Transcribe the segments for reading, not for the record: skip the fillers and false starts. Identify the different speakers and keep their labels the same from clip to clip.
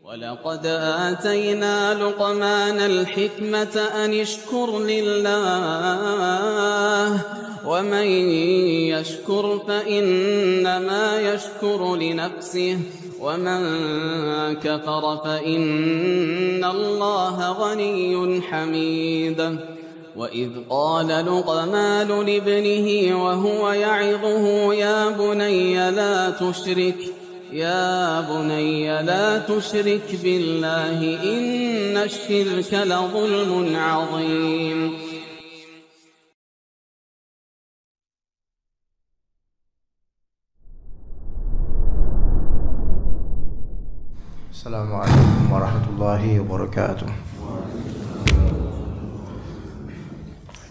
Speaker 1: ولقد آتينا لقمان الحكمة أن اشكر لله ومن يشكر فإنما يشكر لنفسه ومن كفر فإن الله غني حميد وإذ قال لقمان لابنه وهو يعظه يا بني لا تشرك بالله إن الشرك لظلم عظيم.
Speaker 2: السلام عليكم ورحمة الله وبركاته.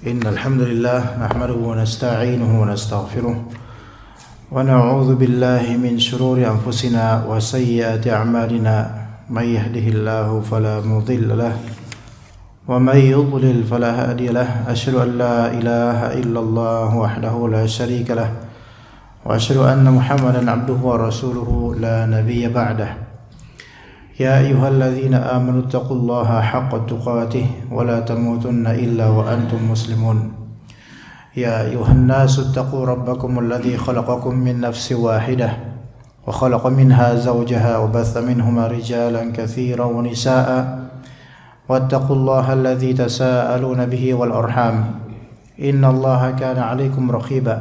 Speaker 2: إن الحمد لله نحمده ونستعينه ونستغفره ونعوذ بالله من شرور أنفسنا وسيئات أعمالنا من يهده الله فلا مضل له ومن يضلل فلا هادي له أشهد أن لا إله إلا الله وحده لا شريك له وأشهد أن محمدا عبده ورسوله لا نبي بعده. يا أيها الذين آمنوا اتقوا الله حق تقاته ولا تموتن إلا وأنتم مسلمون. يا أيها الناس اتقوا ربكم الذي خلقكم من نفس واحدة وخلق منها زوجها وبث منهما رجالا كثيرا ونساء واتقوا الله الذي تساءلون به والأرحام إن الله كان عليكم رقيبا.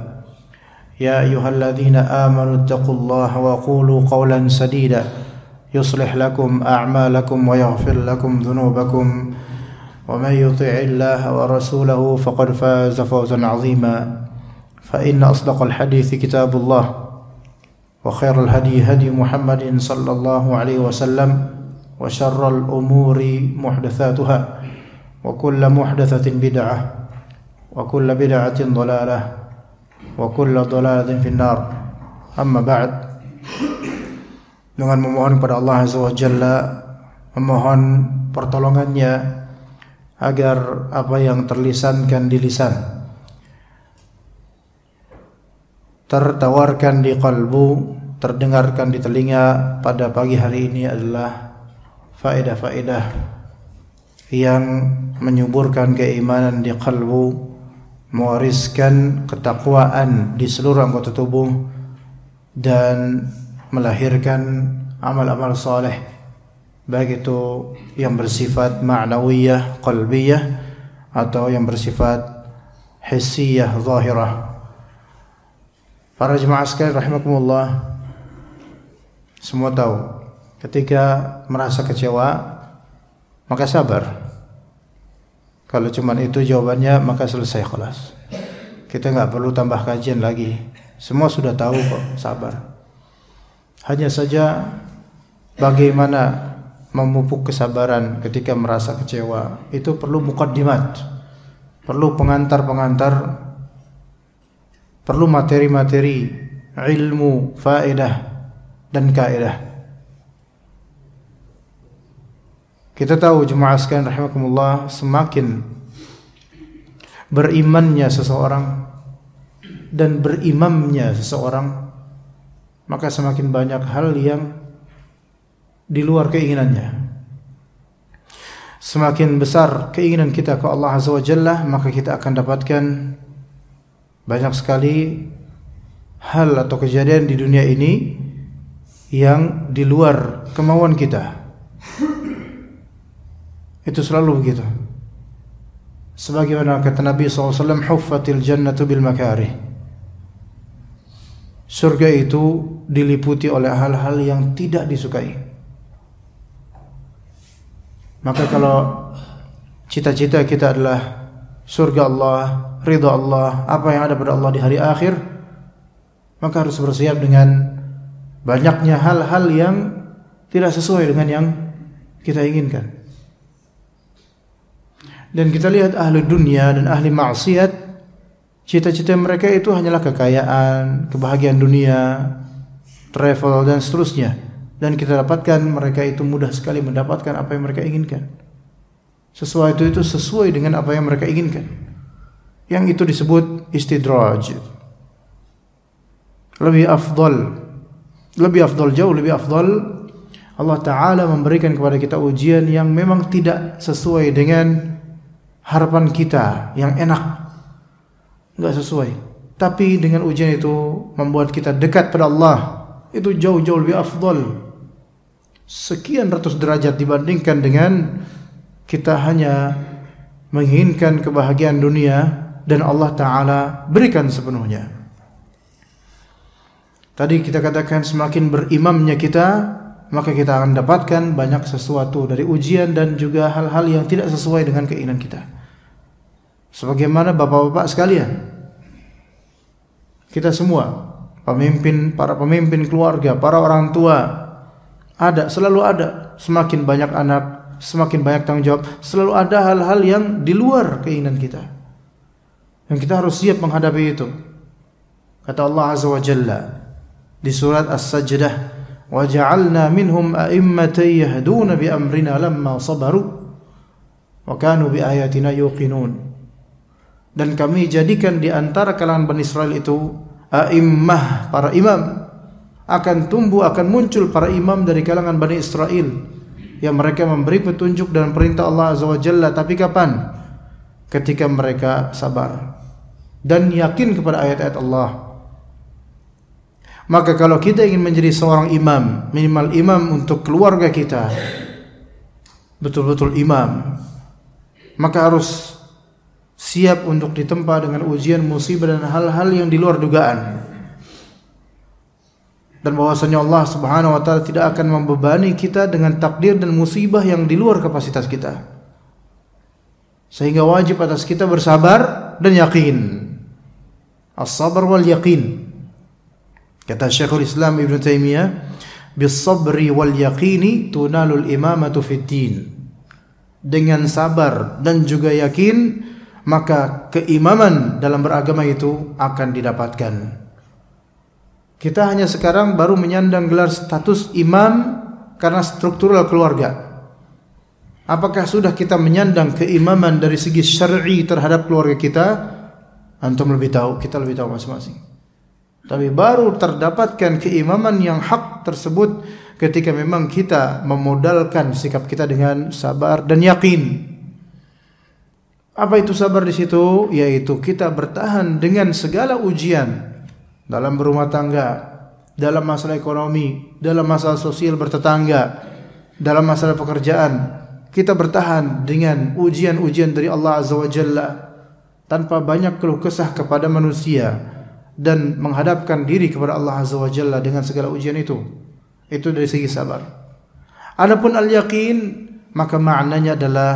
Speaker 2: يا أيها الذين آمنوا اتقوا الله وقولوا قولا سديدا يصلح لكم أعمالكم ويغفر لكم ذنوبكم ومن يطع الله ورسوله فقد فاز فوزا عظيما. فإن أصدق الحديث كتاب الله وخير الهدي هدي محمد صلى الله عليه وسلم وشر الأمور محدثاتها وكل محدثة بدعة وكل بدعة ضلالة وكل ضلالة في النار. أما بعد, dengan memohon kepada Allah Azza wa Jalla, memohon pertolongannya agar apa yang terlisankan di lisan, tertawarkan di kalbu, terdengarkan di telinga pada pagi hari ini adalah faedah-faedah yang menyuburkan keimanan di kalbu, mewariskan ketakwaan di seluruh anggota tubuh, dan melahirkan amal-amal saleh, baik itu yang bersifat ma'nawiyah, qalbiyah, atau yang bersifat hissiyah, zahirah. Para jemaah sekalian rahimakumullah, semua tahu ketika merasa kecewa maka sabar. Kalau cuma itu jawabannya maka selesai, kelas. Kita nggak perlu tambah kajian lagi, semua sudah tahu kok, sabar. Hanya saja bagaimana memupuk kesabaran ketika merasa kecewa itu perlu muqaddimat, perlu pengantar-pengantar, perlu materi-materi ilmu, faedah dan kaidah. Kita tahu jemaah sekalian rahimakumullah, semakin berimannya seseorang dan berimamnya seseorang, maka semakin banyak hal yang di luar keinginannya. Semakin besar keinginan kita ke Allah Azza wa Jalla, maka kita akan dapatkan banyak sekali hal atau kejadian di dunia ini yang di luar kemauan kita. Itu selalu begitu. Sebagaimana kata Nabi SAW, huffatil jannatu bil makarih. Surga itu diliputi oleh hal-hal yang tidak disukai. Maka kalau cita-cita kita adalah surga Allah, ridha Allah, apa yang ada pada Allah di hari akhir, maka harus bersiap dengan banyaknya hal-hal yang tidak sesuai dengan yang kita inginkan. Dan kita lihat ahli dunia dan ahli maksiat, cita-cita mereka itu hanyalah kekayaan, kebahagiaan dunia, travel dan seterusnya. Dan kita dapatkan mereka itu mudah sekali mendapatkan apa yang mereka inginkan. Sesuatu itu sesuai dengan apa yang mereka inginkan. Yang itu disebut istidraj. Lebih afdal, jauh lebih afdal Allah Ta'ala memberikan kepada kita ujian yang memang tidak sesuai dengan harapan kita yang enak, enggak sesuai. Tapi dengan ujian itu membuat kita dekat pada Allah, itu jauh-jauh lebih afdal, sekian ratus derajat dibandingkan dengan kita hanya menginginkan kebahagiaan dunia dan Allah Ta'ala berikan sepenuhnya. Tadi kita katakan semakin berimamnya kita, maka kita akan dapatkan banyak sesuatu dari ujian dan juga hal-hal yang tidak sesuai dengan keinginan kita. Sebagaimana bapak-bapak sekalian, kita semua para pemimpin keluarga, para orang tua, selalu ada. Semakin banyak anak, semakin banyak tanggung jawab, selalu ada hal-hal yang di luar keinginan kita, yang kita harus siap menghadapi itu. Kata Allah Azza wa Jalla di surat As-Sajdah, wa ja'alna minhum a'immatan yahduna bi amrina lamma sabaru wa kanu bi ayatina yuqinun. Dan kami jadikan di antara kalangan Bani Israel itu a'immah, para imam. Akan tumbuh, akan muncul para imam dari kalangan Bani Israel yang mereka memberi petunjuk dan perintah Allah Azza wa Jalla. Tapi kapan? Ketika mereka sabar dan yakin kepada ayat-ayat Allah. Maka kalau kita ingin menjadi seorang imam, minimal imam untuk keluarga kita, betul-betul imam, maka harus siap untuk ditempa dengan ujian, musibah dan hal-hal yang di luar dugaan. Dan bahwasanya Allah Subhanahu wa taala tidak akan membebani kita dengan takdir dan musibah yang di luar kapasitas kita. Sehingga wajib atas kita bersabar dan yakin. As-sabr wal yaqin. Kata Syekhul Islam Ibn Taimiyah, bis-sabri wal yaqini tunalul imamatu fid din. Dengan sabar dan juga yakin, maka keimaman dalam beragama itu akan didapatkan. Kita hanya sekarang baru menyandang gelar status imam karena struktural keluarga. Apakah sudah kita menyandang keimaman dari segi syar'i terhadap keluarga kita? Antum lebih tahu, kita lebih tahu masing-masing. Tapi baru terdapatkan keimaman yang hak tersebut ketika memang kita memodalkan sikap kita dengan sabar dan yakin. Apa itu sabar di situ? Yaitu kita bertahan dengan segala ujian dalam berumah tangga, dalam masalah ekonomi, dalam masalah sosial bertetangga, dalam masalah pekerjaan. Kita bertahan dengan ujian-ujian dari Allah Azza wa Jalla tanpa banyak keluh kesah kepada manusia dan menghadapkan diri kepada Allah Azza wa Jalla dengan segala ujian itu. Itu dari segi sabar. Adapun al-yaqin, maka maknanya adalah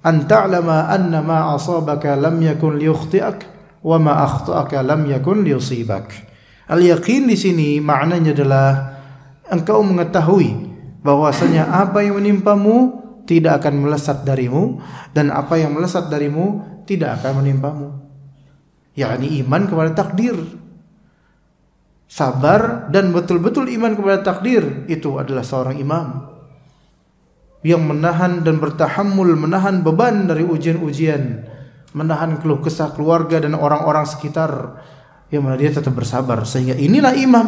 Speaker 2: an ta'lama anna ma asabaka lam yakun liyukhti'ak wa ma akhta'aka lam yakun liyusibak. Al-yaqin di sini maknanya adalah engkau mengetahui bahwasanya apa yang menimpamu tidak akan melesat darimu dan apa yang melesat darimu tidak akan menimpamu. yakni iman kepada takdir. Sabar dan betul-betul iman kepada takdir, itu adalah seorang imam yang menahan dan bertahammul, menahan beban dari ujian-ujian, menahan keluh kesah keluarga dan orang-orang sekitar, yang mana dia tetap bersabar. Sehingga inilah imam,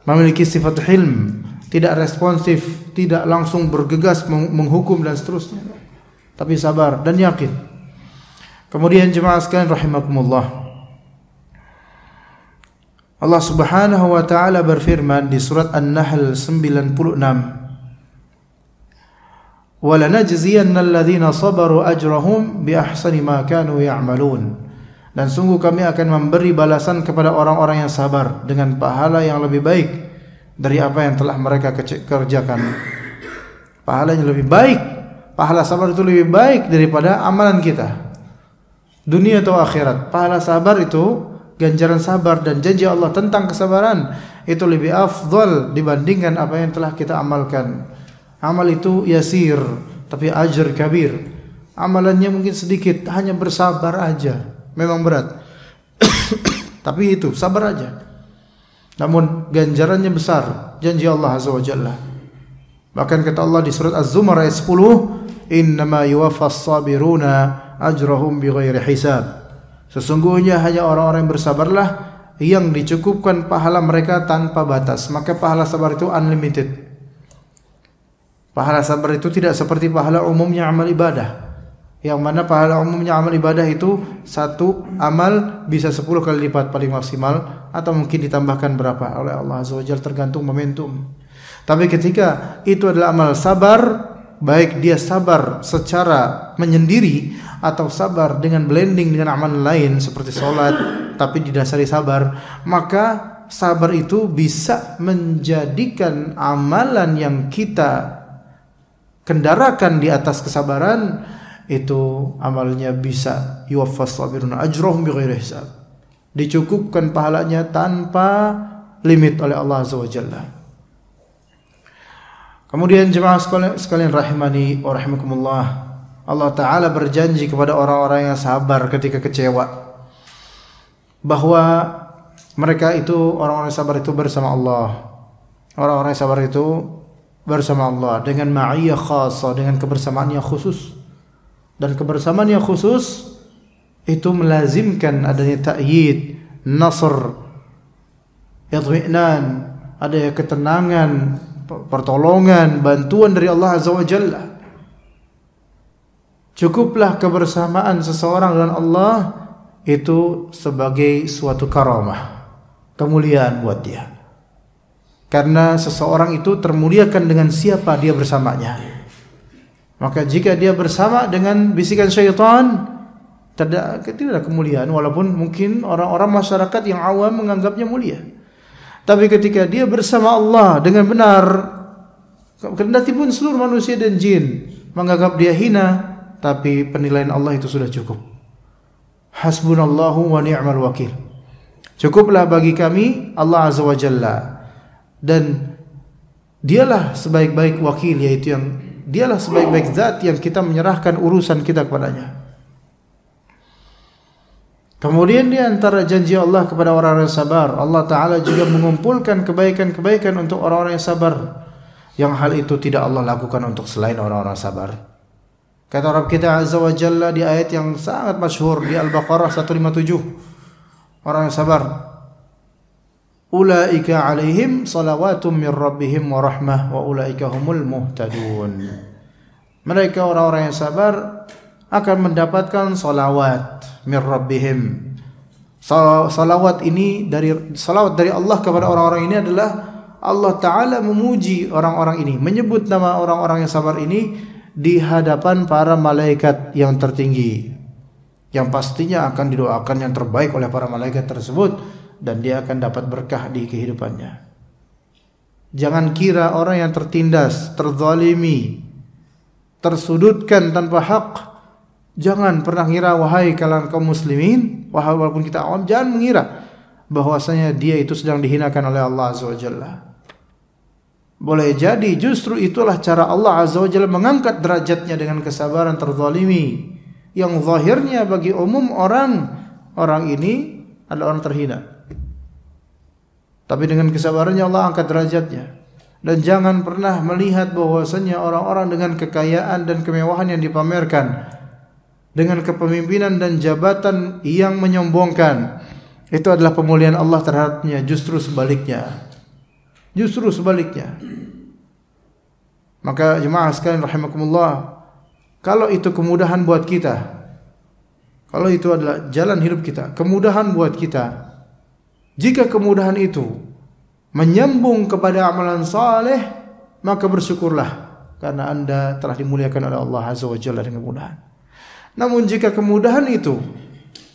Speaker 2: memiliki sifat hilm, tidak responsif, tidak langsung bergegas menghukum dan seterusnya, tapi sabar dan yakin. Kemudian jemaah sekalian rahimakumullah, Allah Subhanahu wa taala berfirman di surat An-Nahl 96, "Wa lanajziyanna alladhina sabaru ajrahum bi ahsani ma kanu ya'malun." Dan sungguh kami akan memberi balasan kepada orang-orang yang sabar dengan pahala yang lebih baik dari apa yang telah mereka kerjakan. Pahalanya lebih baik, pahala sabar itu lebih baik daripada amalan kita, dunia atau akhirat. Pahala sabar itu, ganjaran sabar dan janji Allah tentang kesabaran itu lebih afdal dibandingkan apa yang telah kita amalkan. Amal itu yasir, tapi ajr kabir. Amalannya mungkin sedikit, hanya bersabar aja, memang berat tapi itu sabar aja, namun ganjarannya besar, janji Allah Azza wa Jalla. Bahkan kata Allah di surat Az-Zumar ayat 10, "Innama yuwaffas sabiruna ajrahum bighairi hisab." Sesungguhnya hanya orang-orang yang bersabarlah yang dicukupkan pahala mereka tanpa batas. Maka pahala sabar itu unlimited, Pahala sabar itu tidak seperti pahala umumnya amal ibadah. Yang mana pahala umumnya amal ibadah itu satu amal bisa 10 kali lipat paling maksimal, atau mungkin ditambahkan berapa oleh Allah Azza wa Jalla, tergantung momentum. Tapi ketika itu adalah amal sabar, baik dia sabar secara menyendiri atau sabar dengan blending dengan amal lain seperti sholat tapi didasari sabar, maka sabar itu bisa menjadikan amalan yang kita kendarakan di atas kesabaran itu amalnya bisa yuwaffas sabiruna ajrahum bighairi hisab, dicukupkan pahalanya tanpa limit oleh Allah Azza wa Jalla. Kemudian jemaah sekalian rahimani wa rahimakumullah, Allah Ta'ala berjanji kepada orang-orang yang sabar ketika kecewa bahwa mereka itu, orang-orang yang sabar itu bersama Allah. Orang-orang yang sabar itu bersama Allah dengan ma'iyah khassa, dengan kebersamaan yang khusus. Dan kebersamaan yang khusus itu melazimkan adanya ta'yid, nasr, idhmi'nan, adanya ketenangan, pertolongan, bantuan dari Allah Azza wa Jalla. Cukuplah kebersamaan seseorang dengan Allah itu sebagai suatu karamah, kemuliaan buat dia. Karena seseorang itu termuliakan dengan siapa dia bersamanya. Maka jika dia bersama dengan bisikan syaitan, tidak ada kemuliaan, walaupun mungkin orang-orang masyarakat yang awam menganggapnya mulia. Tapi ketika dia bersama Allah dengan benar, kendati pun seluruh manusia dan jin menganggap dia hina, tapi penilaian Allah itu sudah cukup. Hasbunallahu wa ni'mal wakil. Cukuplah bagi kami Allah Azza wa Jalla, dan dialah sebaik-baik wakil, yaitu yang dialah sebaik-baik zat yang kita menyerahkan urusan kita kepadanya. Kemudian di antara janji Allah kepada orang-orang yang sabar, Allah Ta'ala juga mengumpulkan kebaikan-kebaikan untuk orang-orang yang sabar, yang hal itu tidak Allah lakukan untuk selain orang-orang sabar. Kata Rabb kita Azza wa Jalla di ayat yang sangat masyhur di Al-Baqarah 157, orang yang sabar, ulaika alaihim salawatum min rabbihim wa rahmah wa ulaika humul muhtadun. Mereka orang-orang yang sabar akan mendapatkan salawat min rabbihim. Salawat ini salawat dari Allah kepada orang-orang ini adalah Allah Ta'ala memuji orang-orang ini, menyebut nama orang-orang yang sabar ini di hadapan para malaikat yang tertinggi, yang pastinya akan didoakan yang terbaik oleh para malaikat tersebut, dan dia akan dapat berkah di kehidupannya. Jangan kira orang yang tertindas, terzalimi, tersudutkan tanpa hak, jangan pernah ngira, wahai kalian kaum muslimin, walaupun kita awam, jangan mengira bahwasanya dia itu sedang dihinakan oleh Allah Azza wa Jalla. Boleh jadi justru itulah cara Allah Azza wa Jalla mengangkat derajatnya dengan kesabaran terzalimi, yang zahirnya bagi umum orang ini adalah orang terhina. Tapi dengan kesabarannya Allah angkat derajatnya. Dan jangan pernah melihat bahwasanya orang-orang dengan kekayaan dan kemewahan yang dipamerkan, dengan kepemimpinan dan jabatan yang menyombongkan, itu adalah pemuliaan Allah terhadapnya. Justru sebaliknya. Justru sebaliknya. Maka jemaah sekalian rahimakumullah, kalau itu kemudahan buat kita, kalau itu adalah jalan hidup kita, kemudahan buat kita, jika kemudahan itu menyambung kepada amalan saleh, maka bersyukurlah karena Anda telah dimuliakan oleh Allah Azza wa Jalla dengan kemudahan. Namun jika kemudahan itu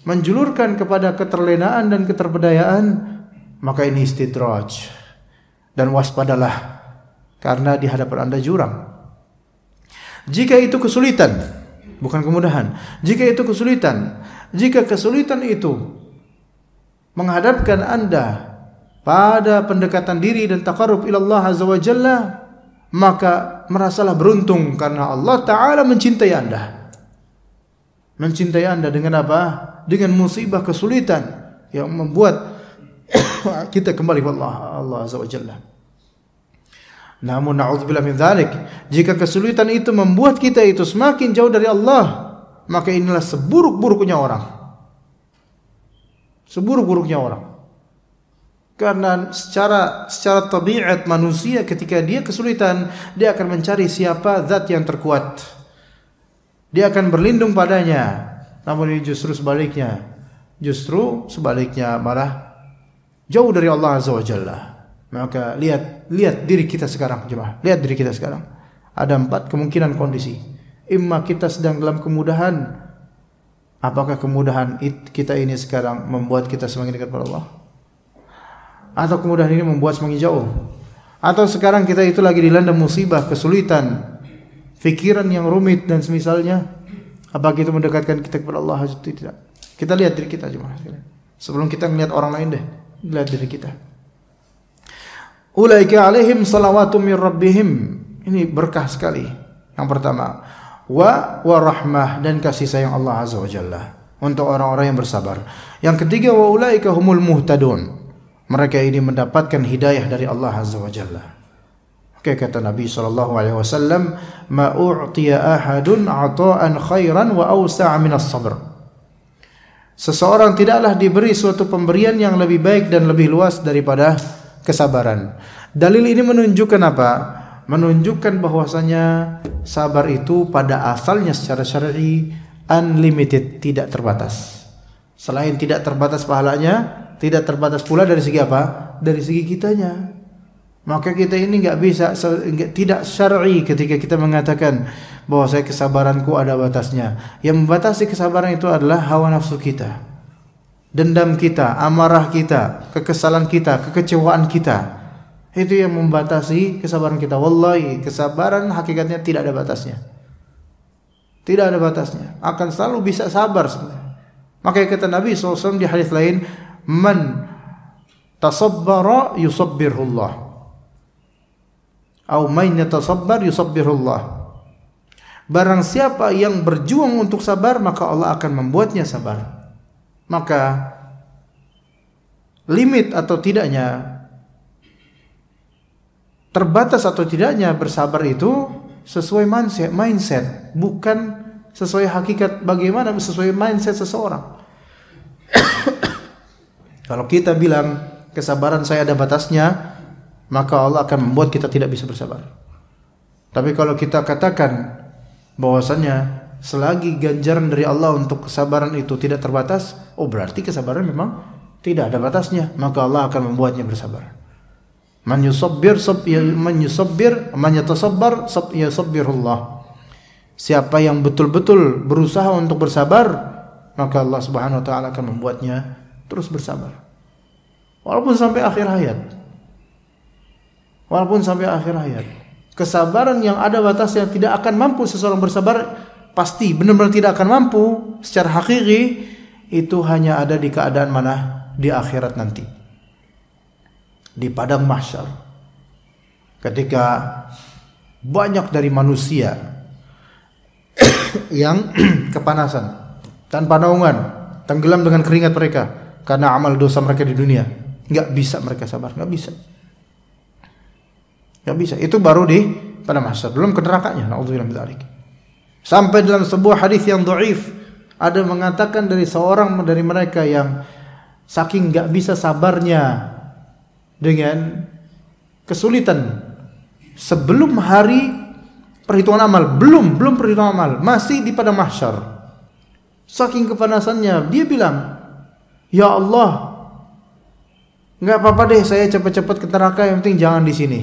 Speaker 2: menjulurkan kepada keterlenaan dan keterberdayaan, maka ini istidraj. Dan waspadalah, karena di hadapan Anda jurang. Jika itu kesulitan, bukan kemudahan. Jika itu kesulitan, jika kesulitan itu menghadapkan Anda pada pendekatan diri dan taqarrub ila Allah Azza wa Jalla, maka merasalah beruntung karena Allah Ta'ala mencintai Anda. Mencintai Anda dengan apa? Dengan musibah kesulitan yang membuat kita kembali kepada Allah Azza wa Jalla. Namun na'udzubillah min dzalik, jika kesulitan itu membuat kita itu semakin jauh dari Allah, maka inilah seburuk-buruknya orang. Seburuk-buruknya orang. Karena secara tabiat manusia ketika dia kesulitan, dia akan mencari siapa zat yang terkuat. Dia akan berlindung padanya. Namun ini justru sebaliknya. Justru sebaliknya malah jauh dari Allah Azza wa Jalla. Maka lihat diri kita sekarang, jemaah. Lihat diri kita sekarang. Ada 4 kemungkinan kondisi. Imma kita sedang dalam kemudahan. Apakah kemudahan kita ini sekarang membuat kita semakin dekat kepada Allah? Atau kemudahan ini membuat semakin jauh? Atau sekarang kita itu lagi dilanda musibah, kesulitan, fikiran yang rumit dan semisalnya? Apakah itu mendekatkan kita kepada Allah atau tidak? Kita lihat diri kita, jemaah sekalian. Sebelum kita melihat orang lain deh, lihat diri kita. Ulaika alaihim salawatum min rabbihim. Ini berkah sekali. Yang pertama, wa rahmah, dan kasih sayang Allah Azza wa Jalla untuk orang-orang yang bersabar. Yang ketiga, wa ulaika humul muhtadun. Mereka ini mendapatkan hidayah dari Allah Azza wa Jalla. Oke, kata Nabi SAW, ma u'tiya ahadun ata'an khairan wa awsa'a minas sabr. Seseorang tidaklah diberi suatu pemberian yang lebih baik dan lebih luas daripada kesabaran. Dalil ini menunjukkan apa? Menunjukkan bahwasanya sabar itu pada asalnya secara syar'i unlimited, tidak terbatas. Selain tidak terbatas pahalanya, tidak terbatas pula dari segi apa? Dari segi kitanya. Maka kita ini tidak syar'i ketika kita mengatakan bahwa saya kesabaranku ada batasnya. Yang membatasi kesabaran itu adalah hawa nafsu kita, dendam kita, amarah kita, kekesalan kita, kekecewaan kita. Itu yang membatasi kesabaran kita. Wallahi, kesabaran hakikatnya tidak ada batasnya. Tidak ada batasnya. Akan selalu bisa sabar sebenarnya. Maka kata Nabi SAW di hadis lain, man tasabbara yusabbirullah, atau man yatasabbar yusabbirullah. Barang siapa yang berjuang untuk sabar, maka Allah akan membuatnya sabar. Maka limit atau tidaknya, terbatas atau tidaknya bersabar itu sesuai mindset, bukan sesuai hakikat. Bagaimana sesuai mindset seseorang. Kalau kita bilang kesabaran saya ada batasnya, maka Allah akan membuat kita tidak bisa bersabar. Tapi kalau kita katakan bahwasannya selagi ganjaran dari Allah untuk kesabaran itu tidak terbatas, oh berarti kesabaran memang tidak ada batasnya, maka Allah akan membuatnya bersabar. Man yatasabbar yusabbirullah. Siapa yang betul-betul berusaha untuk bersabar, maka Allah Subhanahu wa taala akan membuatnya terus bersabar. Walaupun sampai akhir hayat. Walaupun sampai akhir hayat. Kesabaran yang ada batasnya, tidak akan mampu seseorang bersabar, pasti benar-benar tidak akan mampu secara hakiki, itu hanya ada di keadaan mana? Di akhirat nanti. Di padang mahsyar. Ketika banyak dari manusia yang kepanasan, tanpa naungan, tenggelam dengan keringat mereka karena amal dosa mereka di dunia, nggak bisa mereka sabar, nggak bisa. Itu baru di pada mahsyar, belum ke nerakanya. Nauzubillah min dzalik. Sampai dalam sebuah hadis yang dhaif, ada mengatakan dari seorang dari mereka yang saking nggak bisa sabarnya dengan kesulitan sebelum hari perhitungan amal, belum perhitungan amal, masih di padang mahsyar. Saking kepanasannya, dia bilang, "Ya Allah, nggak apa-apa deh, saya cepat-cepat ke neraka, yang penting jangan di sini."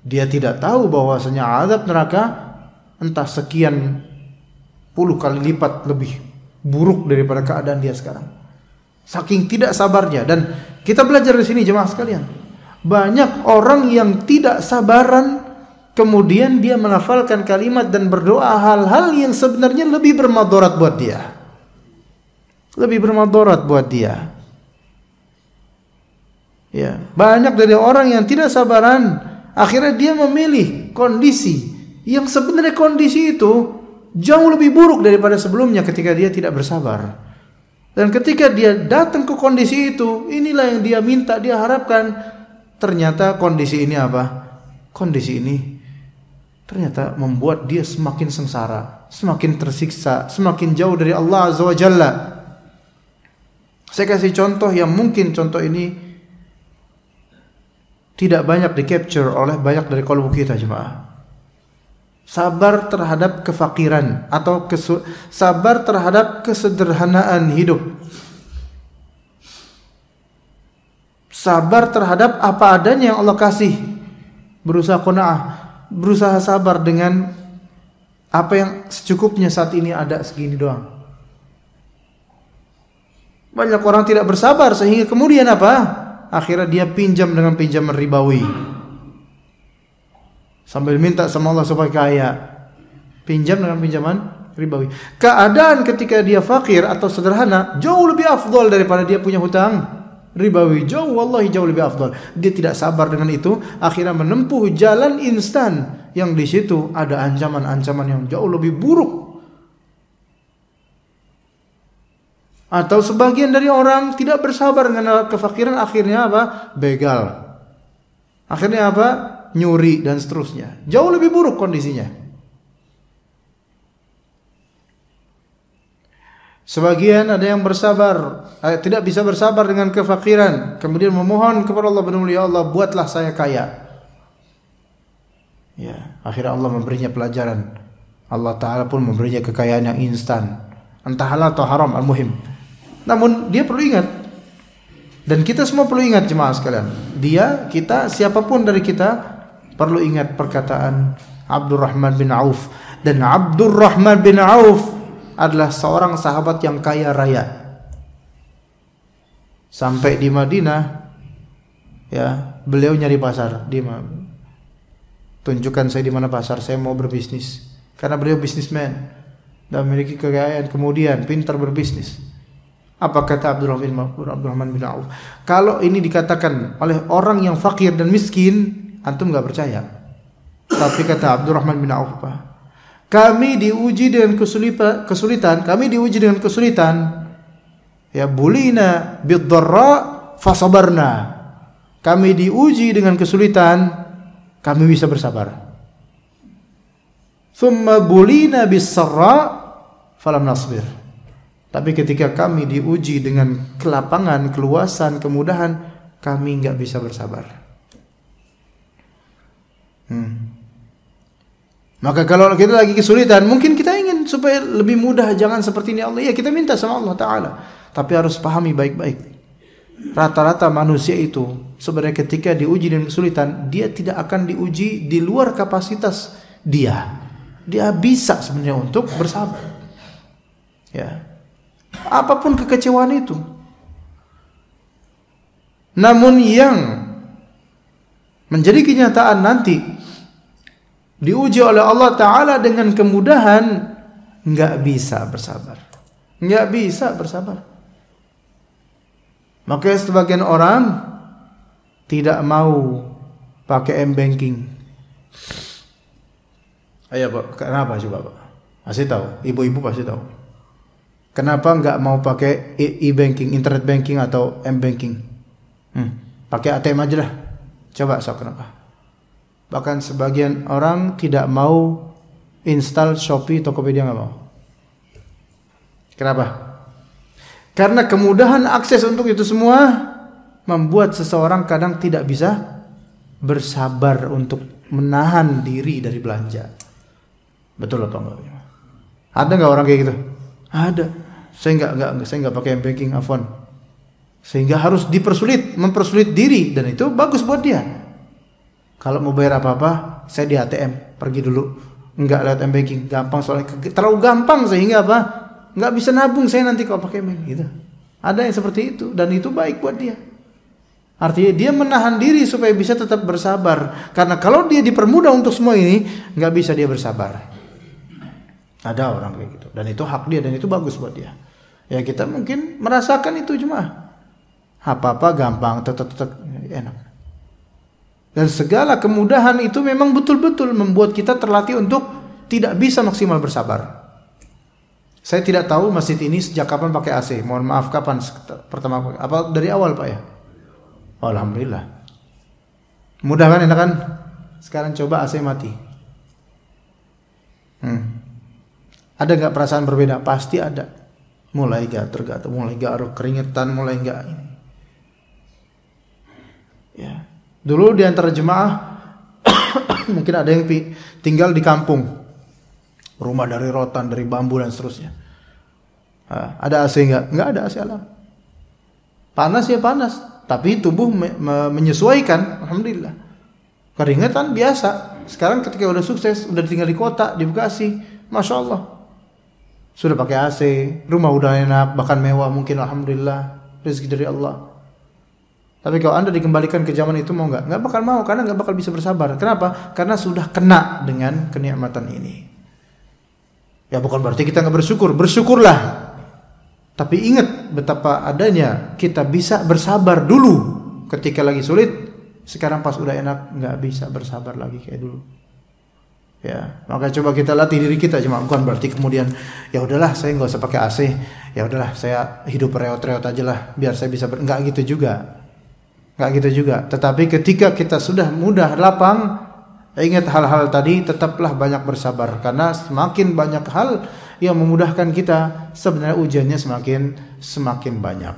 Speaker 2: Dia tidak tahu bahwasanya azab neraka entah sekian puluh kali lipat lebih buruk daripada keadaan dia sekarang. Saking tidak sabarnya. Dan kita belajar di sini jemaah sekalian, banyak orang yang tidak sabaran, kemudian dia melafalkan kalimat dan berdoa hal-hal yang sebenarnya lebih bermadarat buat dia. Lebih bermadarat buat dia. Ya, banyak dari orang yang tidak sabaran, akhirnya dia memilih kondisi yang sebenarnya kondisi itu jauh lebih buruk daripada sebelumnya ketika dia tidak bersabar. Dan ketika dia datang ke kondisi itu, inilah yang dia minta, dia harapkan. Ternyata kondisi ini apa? Kondisi ini ternyata membuat dia semakin sengsara, semakin tersiksa, semakin jauh dari Allah Azza wa Jalla. Saya kasih contoh yang mungkin contoh ini tidak banyak di-capture oleh banyak dari kolbu kita, jemaah. Sabar terhadap kefakiran atau sabar terhadap kesederhanaan hidup. Sabar terhadap apa adanya yang Allah kasih. Berusaha qanaah, berusaha sabar dengan apa yang secukupnya saat ini ada, segini doang. Banyak orang tidak bersabar sehingga kemudian apa? Akhirnya dia pinjam dengan pinjaman ribawi. Sambil minta sama Allah supaya kaya. Pinjam dengan pinjaman ribawi. Keadaan ketika dia fakir atau sederhana jauh lebih afdal daripada dia punya hutang ribawi. Jauh, wallahi jauh lebih afdal. Dia tidak sabar dengan itu, akhirnya menempuh jalan instan yang di situ ada ancaman-ancaman yang jauh lebih buruk. Atau sebagian dari orang tidak bersabar dengan kefakiran, akhirnya apa? Begal. Akhirnya apa? Nyuri dan seterusnya. Jauh lebih buruk kondisinya. Sebagian ada yang bersabar, tidak bisa bersabar dengan kefakiran, kemudian memohon kepada Allah, ya Allah, buatlah saya kaya. Ya, akhirnya Allah memberinya pelajaran. Allah Ta'ala pun memberinya kekayaan yang instan. Entah halal atau haram, al-muhim. Namun dia perlu ingat, dan kita semua perlu ingat, jemaah sekalian. Kita, siapapun dari kita perlu ingat perkataan Abdurrahman bin Auf. Dan Abdurrahman bin Auf adalah seorang sahabat yang kaya raya. Sampai di Madinah, ya, beliau nyari pasar. Tunjukkan saya di mana pasar, saya mau berbisnis. Karena beliau bisnisman dan memiliki kekayaan, kemudian pintar berbisnis. Apa kata Abdurrahman bin Auf? Kalau ini dikatakan oleh orang yang fakir dan miskin, antum nggak percaya. Tapi kata Abdurrahman bin Auf, kami diuji dengan kesulitan. Kami diuji dengan kesulitan. Ya, bulina bid-dharra fasabarna. Kami diuji dengan kesulitan, kami bisa bersabar. Thumma bulina bis-sarra falam nasbir. Tapi ketika kami diuji dengan kelapangan, keluasan, kemudahan, kami nggak bisa bersabar. Maka kalau kita lagi kesulitan, mungkin kita ingin supaya lebih mudah, jangan seperti ini Allah. Ya, kita minta sama Allah Ta'ala. Tapi harus pahami baik-baik. Rata-rata manusia itu sebenarnya ketika diuji dengan kesulitan, dia tidak akan diuji di luar kapasitas dia. Dia bisa sebenarnya untuk bersabar. Ya. Apapun kekecewaan itu. Namun yang menjadi kenyataan nanti diuji oleh Allah Ta'ala dengan kemudahan, nggak bisa bersabar. Nggak bisa bersabar. Makanya sebagian orang tidak mau pakai m-banking. Ayo Pak, kenapa coba Pak? Pasti tahu, ibu-ibu pasti tahu. Kenapa nggak mau pakai e-banking, internet banking atau m-banking? Pakai ATM aja lah. Coba kenapa? Bahkan sebagian orang tidak mau install Shopee, Tokopedia, nggak mau. Kenapa? Karena kemudahan akses untuk itu semua membuat seseorang kadang tidak bisa bersabar untuk menahan diri dari belanja. Betul apa enggak? Ada nggak orang kayak gitu? Ada. Saya nggak pakai banking, afwan. Sehingga harus mempersulit diri, dan itu bagus buat dia. Kalau mau bayar apa-apa, saya di ATM, pergi dulu. Enggak lewat m-banking, gampang soalnya terlalu gampang sehingga apa? Enggak bisa nabung saya nanti kalau pakai bank gitu. Ada yang seperti itu, dan itu baik buat dia. Artinya dia menahan diri supaya bisa tetap bersabar. Karena kalau dia dipermudah untuk semua ini, enggak bisa dia bersabar. Ada orang kayak gitu, dan itu hak dia, dan itu bagus buat dia. Ya, kita mungkin merasakan itu, cuma apa-apa gampang, tetap enak. Dan segala kemudahan itu memang betul-betul membuat kita terlatih untuk tidak bisa maksimal bersabar. Saya tidak tahu masjid ini sejak kapan pakai AC. Mohon maaf, kapan pertama? Apa dari awal Pak ya? Oh, alhamdulillah. Mudah kan, enak kan? Sekarang coba AC mati. Ada nggak perasaan berbeda? Pasti ada. Mulai gatal, mulai garuk, keringetan, mulai nggak ini. Ya. Dulu di antara jemaah mungkin ada yang tinggal di kampung, rumah dari rotan, dari bambu dan seterusnya. Ada AC nggak? Nggak ada AC alam. Panas ya panas, tapi tubuh menyesuaikan. Alhamdulillah. Keringatan biasa. Sekarang ketika udah sukses, udah tinggal di kota, di Bekasi, masya Allah, sudah pakai AC, rumah udah enak, bahkan mewah mungkin. Alhamdulillah, rezeki dari Allah. Tapi kalau Anda dikembalikan ke zaman itu, mau nggak? Nggak bakal mau, karena nggak bakal bisa bersabar. Kenapa? Karena sudah kena dengan kenikmatan ini. Ya bukan berarti kita nggak bersyukur, bersyukurlah. Tapi ingat betapa adanya kita bisa bersabar dulu ketika lagi sulit. Sekarang pas udah enak nggak bisa bersabar lagi kayak dulu. Ya, maka coba kita latih diri kita. Cuma bukan berarti kemudian ya udahlah saya nggak usah pakai AC, ya udahlah saya hidup reot-reot aja lah biar saya bisa nggak gitu juga. Nggak gitu juga. Tetapi ketika kita sudah mudah lapang, ingat hal-hal tadi, tetaplah banyak bersabar, karena semakin banyak hal yang memudahkan kita, sebenarnya ujiannya semakin banyak.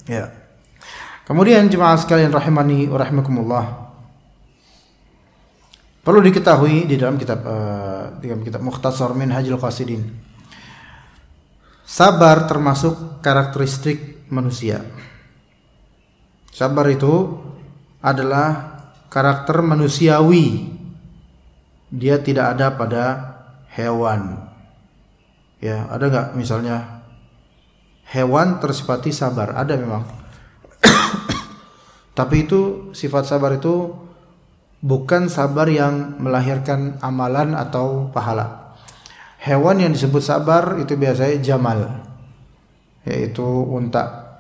Speaker 2: Ya. Kemudian jemaah sekalian rahimani wa rahimakumullah, perlu diketahui di dalam kitab Mukhtasar Minhajul Qasidin, sabar termasuk karakteristik manusia. Sabar itu adalah karakter manusiawi. Dia tidak ada pada hewan. Ya, ada nggak misalnya hewan tersifati sabar? Ada memang. Tapi itu sifat sabar itu bukan sabar yang melahirkan amalan atau pahala. Hewan yang disebut sabar itu biasanya jamal, yaitu unta.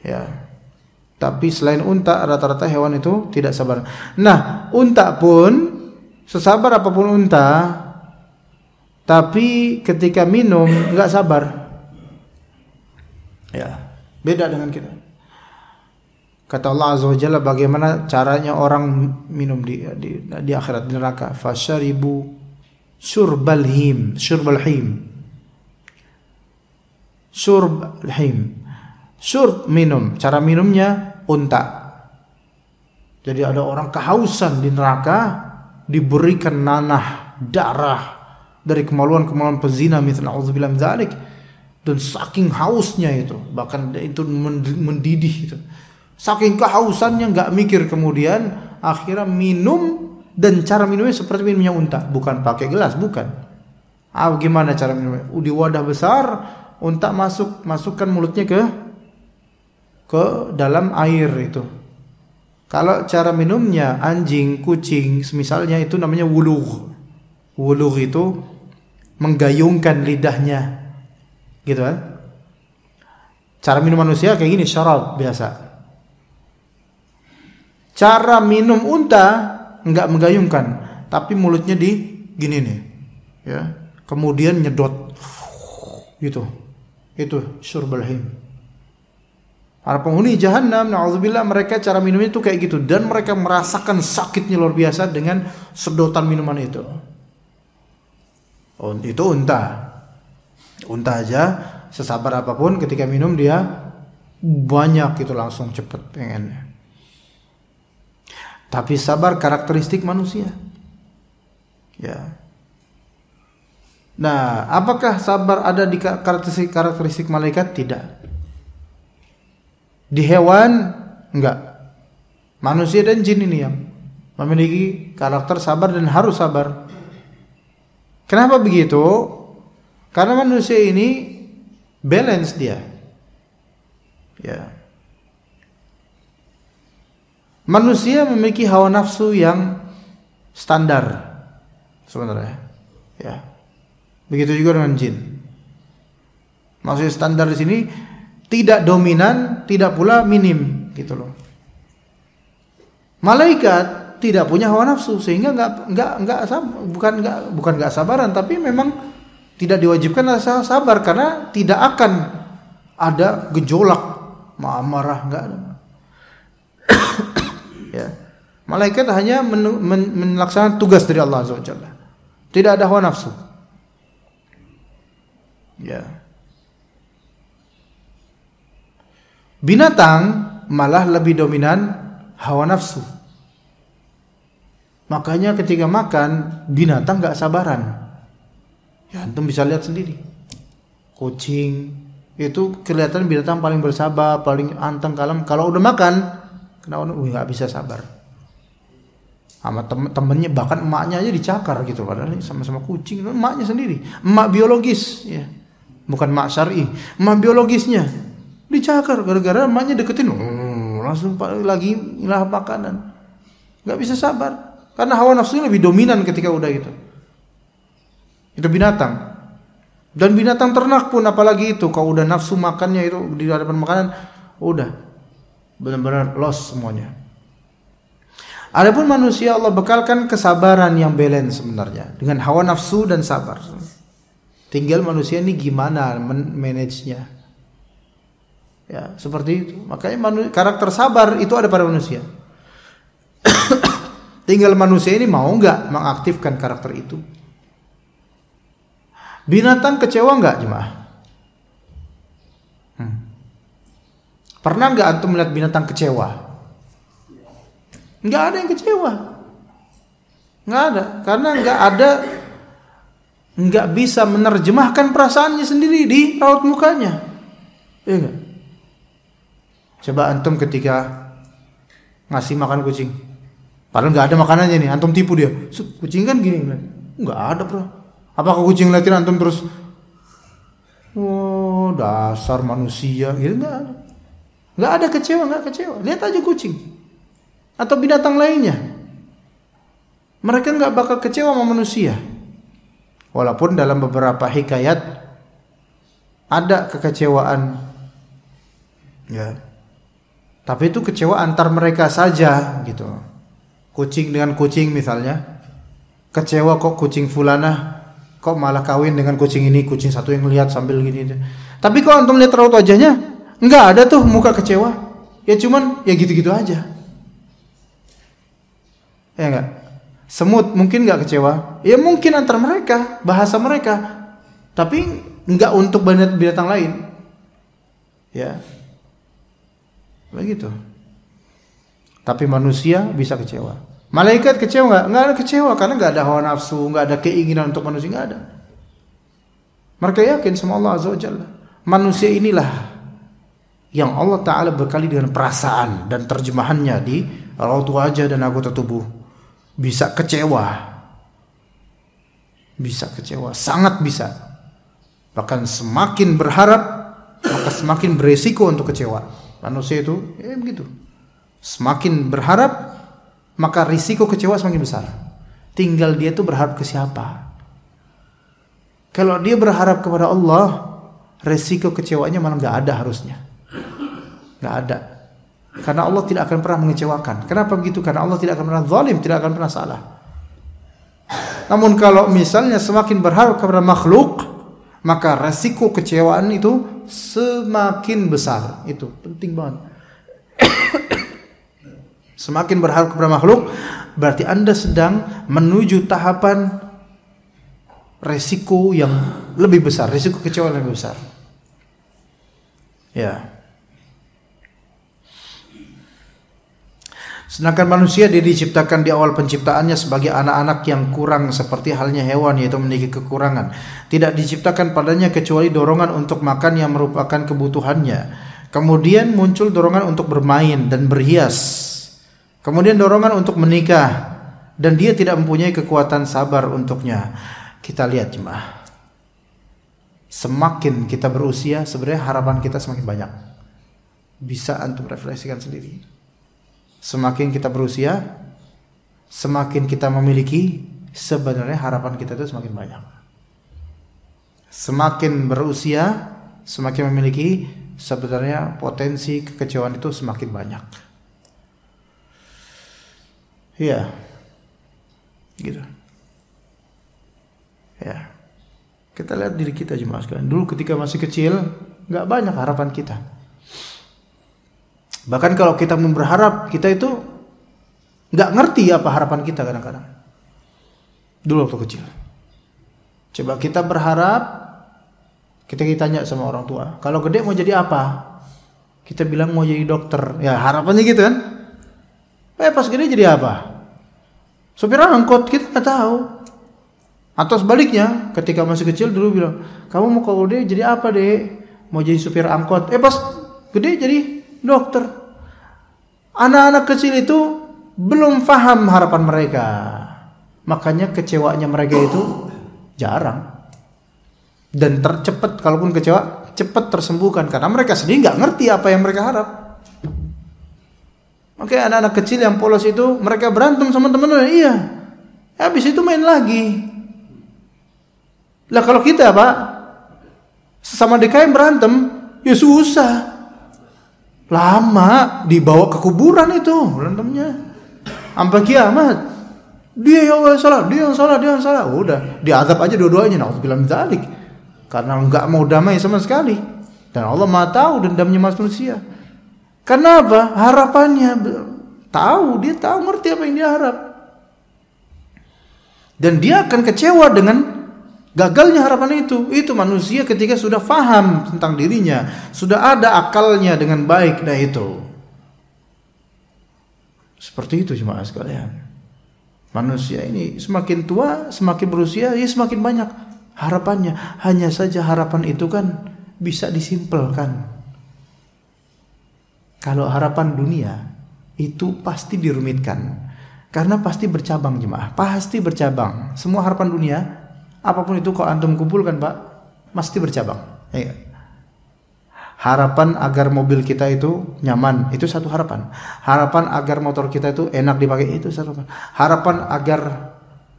Speaker 2: Ya. Tapi selain unta, rata-rata hewan itu tidak sabar. Nah, unta pun sesabar apapun unta, tapi ketika minum nggak sabar. Ya, beda dengan kita. Kata Allah Azza wa Jalla, bagaimana caranya orang minum di akhirat, di neraka. Fasyaribu syurbal him. Syurb minum, cara minumnya unta. Jadi ada orang kehausan di neraka, diberikan nanah, darah dari kemaluan-kemaluan pezina, na'udzubillah min dzalik, dan saking hausnya itu, bahkan itu mendidih itu. Saking kehausannya nggak mikir, kemudian akhirnya minum, dan cara minumnya seperti minumnya unta, bukan pakai gelas, bukan. Gimana cara minumnya? Di wadah besar, unta masukkan mulutnya ke dalam air itu. Kalau cara minumnya anjing, kucing, semisalnya, itu namanya wulugh. Wulugh itu menggayungkan lidahnya, gitu kan? Cara minum manusia kayak gini, syarab biasa. Cara minum unta enggak menggayungkan, tapi mulutnya di gini nih, ya. Kemudian nyedot, gitu. Itu syurbal him. Para penghuni jahanam, na'udzubillah, mereka cara minumnya itu kayak gitu, dan mereka merasakan sakitnya luar biasa dengan sedotan minuman itu. Itu unta. Unta aja sesabar apapun ketika minum dia banyak, itu langsung cepet pengennya. Tapi sabar karakteristik manusia. Ya. Nah, apakah sabar ada di karakteristik malaikat? Tidak. Di hewan enggak. Manusia dan jin ini yang memiliki karakter sabar dan harus sabar. Kenapa begitu? Karena manusia ini balance dia. Ya. Manusia memiliki hawa nafsu yang standar sebenarnya. Ya. Begitu juga dengan jin. Maksudnya standar di sini tidak dominan, tidak pula minim, gitu loh. Malaikat tidak punya hawa nafsu, sehingga bukan nggak sabaran, tapi memang tidak diwajibkan rasa sabar, karena tidak akan ada gejolak marah, nggak ada. Ya. Malaikat hanya melaksanakan tugas dari Allah Azza wa Jalla. Tidak ada hawa nafsu. Ya. Binatang malah lebih dominan hawa nafsu. Makanya ketika makan, binatang gak sabaran. Ya antum bisa lihat sendiri. Kucing itu kelihatan binatang paling bersabar, paling anteng kalem. Kalau udah makan, kenapa nggak bisa sabar. Sama temennya, bahkan emaknya aja dicakar gitu. Padahal sama-sama kucing, emaknya sendiri, emak biologis, ya, bukan emak syar'i, emak biologisnya dicakar gara-gara emaknya deketin, langsung lagi lahap makanan, nggak bisa sabar. Karena hawa nafsunya lebih dominan ketika udah gitu. Itu binatang. Dan binatang ternak pun apalagi itu, kalau udah nafsu makannya itu di hadapan makanan, udah benar-benar lost semuanya. Adapun manusia Allah bekalkan kesabaran yang balance sebenarnya dengan hawa nafsu dan sabar. Tinggal manusia ini gimana manage-nya. Ya, seperti itu. Makanya karakter sabar itu ada pada manusia. Tinggal manusia ini mau nggak mengaktifkan karakter itu. Binatang kecewa nggak jemaah? Pernah nggak antum melihat binatang kecewa? Nggak ada yang kecewa. Nggak ada, karena nggak bisa menerjemahkan perasaannya sendiri di raut mukanya. Iya nggak? Coba antum ketika ngasih makan kucing, padahal nggak ada makanannya nih, antum tipu dia. Kucing kan gini, nggak ada bro. Apakah kucing ngeliatin antum terus, oh dasar manusia, gitu? Nggak ada. Nggak ada kecewa, nggak kecewa. Lihat aja kucing atau binatang lainnya, mereka nggak bakal kecewa sama manusia. Walaupun dalam beberapa hikayat ada kekecewaan, ya. Tapi itu kecewa antar mereka saja, gitu. Kucing dengan kucing misalnya, kecewa kok kucing fulanah kok malah kawin dengan kucing ini, kucing satu yang lihat sambil gini. Tapi kok antum lihat raut wajahnya, nggak ada tuh muka kecewa. Ya cuman ya gitu-gitu aja. Ya enggak? Semut mungkin nggak kecewa. Ya mungkin antar mereka, bahasa mereka. Tapi nggak untuk binatang lain. Ya. Begitu. Tapi manusia bisa kecewa. Malaikat kecewa nggak? Nggak ada kecewa karena nggak ada hawa nafsu, nggak ada keinginan untuk manusia, nggak ada. Mereka yakin sama Allah Azza wa Jalla. Manusia inilah yang Allah Ta'ala berkali dengan perasaan dan terjemahannya di raut wajah dan anggota tubuh. Bisa kecewa. Bisa kecewa, sangat bisa. Bahkan semakin berharap, maka semakin beresiko untuk kecewa. Manusia itu begitu. Semakin berharap, maka risiko kecewa semakin besar. Tinggal dia tuh berharap ke siapa. Kalau dia berharap kepada Allah, risiko kecewanya malah nggak ada harusnya. Nggak ada. Karena Allah tidak akan pernah mengecewakan. Kenapa begitu? Karena Allah tidak akan pernah zalim, tidak akan pernah salah. Namun kalau misalnya semakin berharap kepada makhluk, maka risiko kecewaan itu semakin besar. Itu penting banget. Semakin berharap kepada makhluk, berarti Anda sedang menuju tahapan resiko yang lebih besar, resiko kecewa yang lebih besar. Ya. Sedangkan manusia dia diciptakan di awal penciptaannya sebagai anak-anak yang kurang seperti halnya hewan, yaitu memiliki kekurangan. Tidak diciptakan padanya kecuali dorongan untuk makan yang merupakan kebutuhannya. Kemudian muncul dorongan untuk bermain dan berhias. Kemudian dorongan untuk menikah, dan dia tidak mempunyai kekuatan sabar untuknya. Kita lihat jemaah, semakin kita berusia sebenarnya harapan kita semakin banyak. Bisa antum refleksikan sendiri. Semakin kita berusia, semakin kita memiliki, sebenarnya harapan kita itu semakin banyak. Semakin berusia, semakin memiliki, sebenarnya potensi kekecewaan itu semakin banyak. Iya, gitu. Ya, kita lihat diri kita jemaah sekalian. Dulu ketika masih kecil, nggak banyak harapan kita. Bahkan kalau kita berharap, kita itu nggak ngerti apa harapan kita kadang-kadang. Dulu waktu kecil. Coba kita berharap, kita tanya sama orang tua, kalau gede mau jadi apa? Kita bilang mau jadi dokter. Ya harapannya gitu kan. Pas gede jadi apa? Supir angkot, kita nggak tahu. Atau sebaliknya, ketika masih kecil dulu bilang, kamu mau kalau gede jadi apa dek? Mau jadi supir angkot. Pas gede jadi dokter. Anak-anak kecil itu belum paham harapan mereka. Makanya kecewanya mereka itu jarang. Dan tercepat, kalaupun kecewa, cepat tersembuhkan. Karena mereka sendiri nggak ngerti apa yang mereka harap. Oke, anak-anak kecil yang polos itu, mereka berantem sama teman-teman. Iya. Habis itu main lagi. Lah kalau kita Pak, sesama DKM berantem, ya susah. Lama, dibawa ke kuburan itu berantemnya. Sampai kiamat. Dia yang salah, dia yang salah, dia yang salah. Udah, diazab aja dua-duanya. Nauzubillah min dzalik. Karena enggak mau damai sama sekali. Dan Allah Maha tahu dendamnya manusia. Karena apa? Harapannya tahu, dia tahu ngerti apa yang dia harap. Dan dia akan kecewa dengan gagalnya harapan itu. Itu manusia ketika sudah faham tentang dirinya, sudah ada akalnya dengan baik. Nah itu seperti itu jemaah sekalian. Manusia ini semakin tua, semakin berusia, ya semakin banyak harapannya. Hanya saja harapan itu kan bisa disimpelkan. Kalau harapan dunia itu pasti dirumitkan. Karena pasti bercabang jemaah, pasti bercabang. Semua harapan dunia, apapun itu kalau antum kumpulkan Pak, pasti bercabang. Harapan agar mobil kita itu nyaman, itu satu harapan. Harapan agar motor kita itu enak dipakai, itu satu harapan. Harapan agar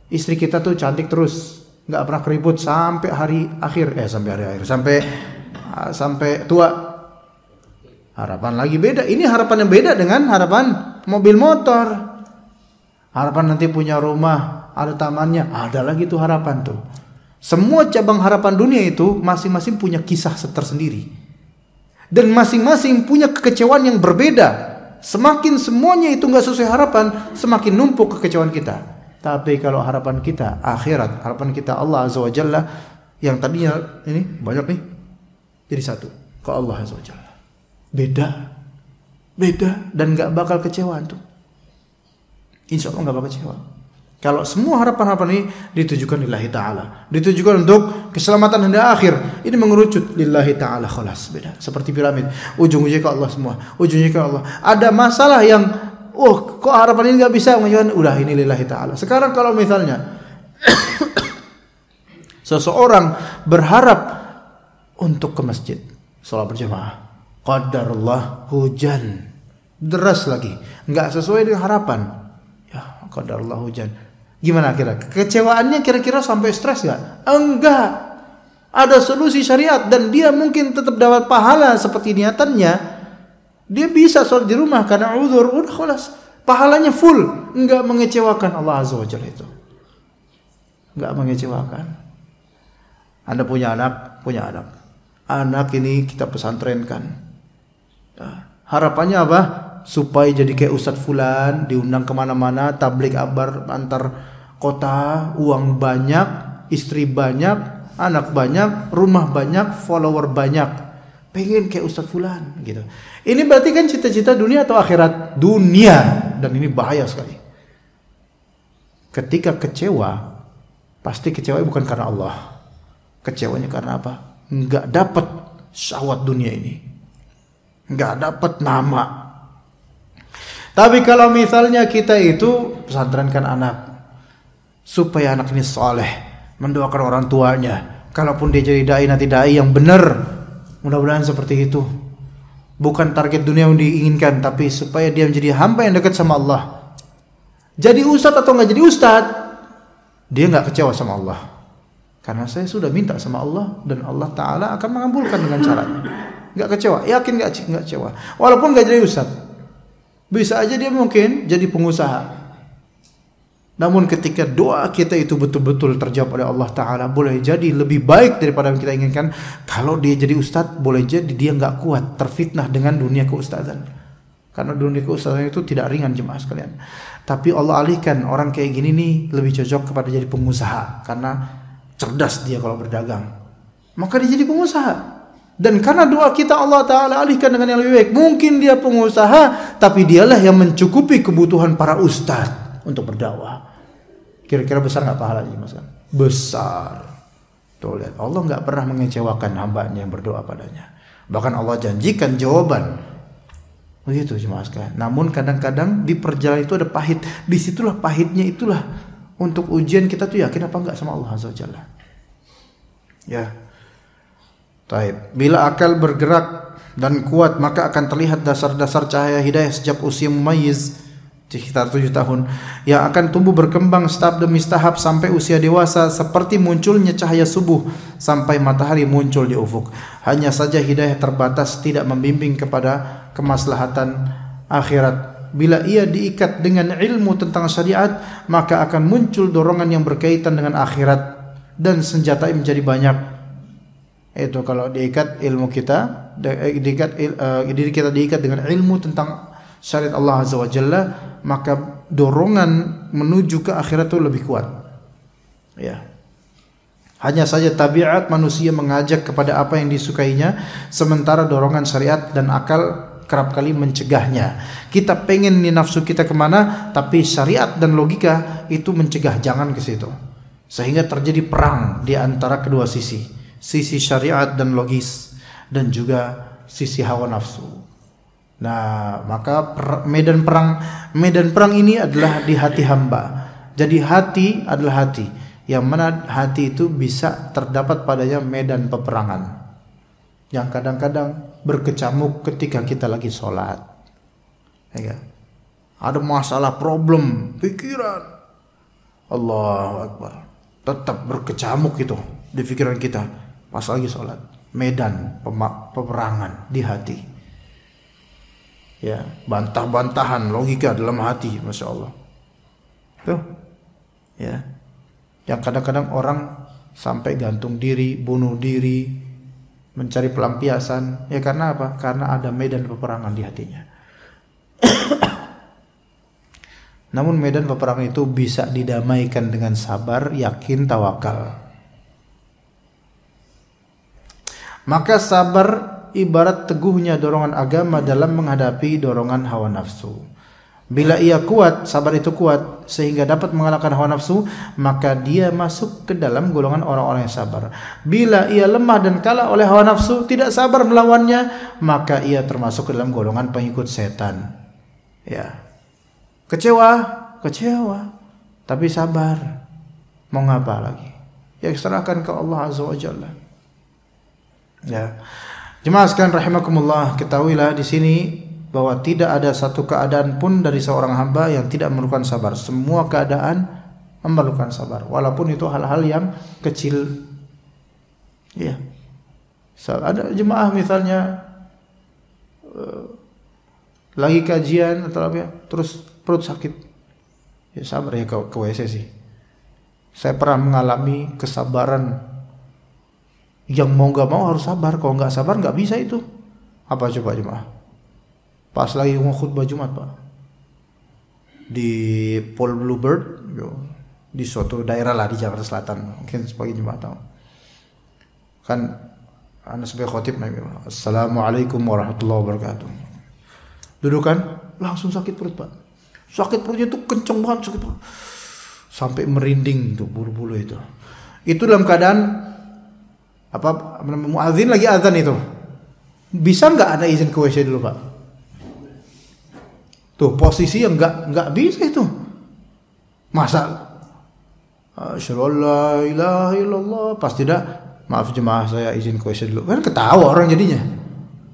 Speaker 2: istri kita tuh cantik terus, nggak pernah keribut sampai hari akhir, sampai tua. Harapan lagi beda. Ini harapan yang beda dengan harapan mobil motor. Harapan nanti punya rumah, ada tamannya, ada lagi tuh harapan tuh. Semua cabang harapan dunia itu masing-masing punya kisah tersendiri. Dan masing-masing punya kekecewaan yang berbeda. Semakin semuanya itu nggak sesuai harapan, semakin numpuk kekecewaan kita. Tapi kalau harapan kita akhirat, harapan kita Allah Azza wa Jalla, yang tadinya ini banyak nih, jadi satu ke Allah Azza wa Jalla. Beda dan nggak bakal kecewa tuh. Insya Allah nggak bakal kecewa. Kalau semua harapan-harapan ini ditujukan lillahi ta'ala, ditujukan untuk keselamatan hingga akhir, ini mengerucut lillahi ta'ala khalas. Beda. Seperti piramid, ujung-ujungnya ke Allah semua, ujungnya ke Allah. Ada masalah yang, kok harapan ini nggak bisa, udah ini lillahi ta'ala. Sekarang kalau misalnya seseorang berharap untuk ke masjid, sholat berjamaah, qadarullah hujan deras lagi, nggak sesuai dengan harapan, ya qadarullah hujan. Gimana kira-kira? Kecewaannya kira-kira sampai stres nggak? Enggak. Ada solusi syariat dan dia mungkin tetap dapat pahala seperti niatannya. Dia bisa sholat di rumah karena uzur, udah khalas. Pahalanya full, enggak mengecewakan Allah Azza wa Jalla itu. Enggak mengecewakan. Anda punya anak. Anak ini kita pesantrenkan. Harapannya apa? Supaya jadi kayak Ustadz Fulan, diundang kemana-mana, tablik akbar antar kota, uang banyak, istri banyak, anak banyak, rumah banyak, follower banyak. Pengen kayak Ustadz Fulan gitu. Ini berarti kan cita-cita dunia atau akhirat? Dunia. Dan ini bahaya sekali. Ketika kecewa, pasti kecewa bukan karena Allah. Kecewanya karena apa? Enggak dapat syahwat dunia ini. Enggak dapat nama. Tapi kalau misalnya kita itu pesantrenkan anak supaya anak ini soleh, mendoakan orang tuanya, kalaupun dia jadi dai nanti dai yang benar, mudah-mudahan seperti itu. Bukan target dunia yang diinginkan, tapi supaya dia menjadi hamba yang dekat sama Allah. Jadi ustadz atau nggak jadi ustadz, dia nggak kecewa sama Allah, karena saya sudah minta sama Allah dan Allah Taala akan mengabulkan dengan caranya. Nggak kecewa, yakin nggak kecewa, walaupun nggak jadi ustadz. Bisa aja dia mungkin jadi pengusaha. Namun ketika doa kita itu betul-betul terjawab oleh Allah Ta'ala, boleh jadi lebih baik daripada yang kita inginkan. Kalau dia jadi ustadz, boleh jadi dia nggak kuat, terfitnah dengan dunia keustadzan. Karena dunia keustadzan itu tidak ringan jemaah sekalian. Tapi Allah alihkan orang kayak gini nih lebih cocok kepada jadi pengusaha. Karena cerdas dia kalau berdagang, maka dia jadi pengusaha. Dan karena doa kita Allah Ta'ala alihkan dengan yang lebih baik. Mungkin dia pengusaha, tapi dialah yang mencukupi kebutuhan para ustadz untuk berdakwah. Kira-kira besar nggak pahalanya, Mas? Besar. Tuh lihat, Allah nggak pernah mengecewakan hambanya yang berdoa padanya. Bahkan Allah janjikan jawaban. Begitu jemaah sekalian. Namun kadang-kadang di perjalanan itu ada pahit. Disitulah pahitnya itulah untuk ujian kita tuh yakin apa enggak sama Allah Azza wa Jalla. Ya. Taib. Bila akal bergerak dan kuat, maka akan terlihat dasar-dasar cahaya hidayah sejak usia mumayyiz, sekitar 7 tahun, yang akan tumbuh berkembang tahap demi tahap sampai usia dewasa, seperti munculnya cahaya subuh sampai matahari muncul di ufuk. Hanya saja hidayah terbatas, tidak membimbing kepada kemaslahatan akhirat. Bila ia diikat dengan ilmu tentang syariat, maka akan muncul dorongan yang berkaitan dengan akhirat dan senjata menjadi banyak. Itu kalau diikat ilmu kita, diri kita diikat dengan ilmu tentang syariat Allah Azza wa Jalla, maka dorongan menuju ke akhirat itu lebih kuat. Ya. Hanya saja tabiat manusia mengajak kepada apa yang disukainya, sementara dorongan syariat dan akal kerap kali mencegahnya. Kita pengen nih nafsu kita kemana, tapi syariat dan logika itu mencegah, jangan ke situ. Sehingga terjadi perang di antara kedua sisi. Sisi syariat dan logis, dan juga sisi hawa nafsu. Nah, maka medan perang ini adalah di hati hamba. Jadi hati adalah hati, yang mana hati itu bisa terdapat padanya medan peperangan, yang kadang-kadang berkecamuk ketika kita lagi sholat. Ya, ada masalah, problem, pikiran, Allahu Akbar, tetap berkecamuk itu di pikiran kita pas lagi sholat. Medan peperangan di hati. Ya, bantah-bantahan logika dalam hati, masya Allah. Tuh, ya, yang kadang-kadang orang sampai gantung diri, bunuh diri, mencari pelampiasan. Ya karena apa? Karena ada medan peperangan di hatinya. Namun medan peperangan itu bisa didamaikan dengan sabar, yakin, tawakal. Maka sabar ibarat teguhnya dorongan agama dalam menghadapi dorongan hawa nafsu. Bila ia kuat, sabar itu kuat sehingga dapat mengalahkan hawa nafsu, maka dia masuk ke dalam golongan orang-orang yang sabar. Bila ia lemah dan kalah oleh hawa nafsu, tidak sabar melawannya, maka ia termasuk ke dalam golongan pengikut setan. Ya. Kecewa, tapi sabar. Mau ngapa lagi? Ya serahkan ke Allah Azza wa Jalla. Ya. Jemaah sekalian rahimakumullah, ketahuilah di sini bahwa tidak ada satu keadaan pun dari seorang hamba yang tidak memerlukan sabar. Semua keadaan memerlukan sabar, walaupun itu hal-hal yang kecil. Ya. Ada jemaah misalnya lagi kajian atau apa ya, terus perut sakit. Ya sabar ya, ke WC sih. Saya pernah mengalami kesabaran yang mau gak mau harus sabar. Kalau gak sabar gak bisa itu. Apa coba jemaah? Pas lagi mau khutbah Jumat Pak, di Paul Bluebird, di suatu daerah lah di Jakarta Selatan, mungkin sebagian jemaah tahu. Kan ana sebagai khotib Nabi, Assalamualaikum warahmatullahi wabarakatuh. Dudukan langsung sakit perut Pak. Sakit perutnya tuh kenceng banget, sakit perut. Sampai merinding tuh bulu-bulu itu. Itu dalam keadaan apa muadzin lagi azan itu. Bisa nggak ada izin ke WC dulu Pak? Tuh posisi yang nggak bisa itu. Masa asyhadu alla ilaha illallah, pas tidak, maaf jemaah saya izin ke WC dulu. Kan ketawa orang jadinya.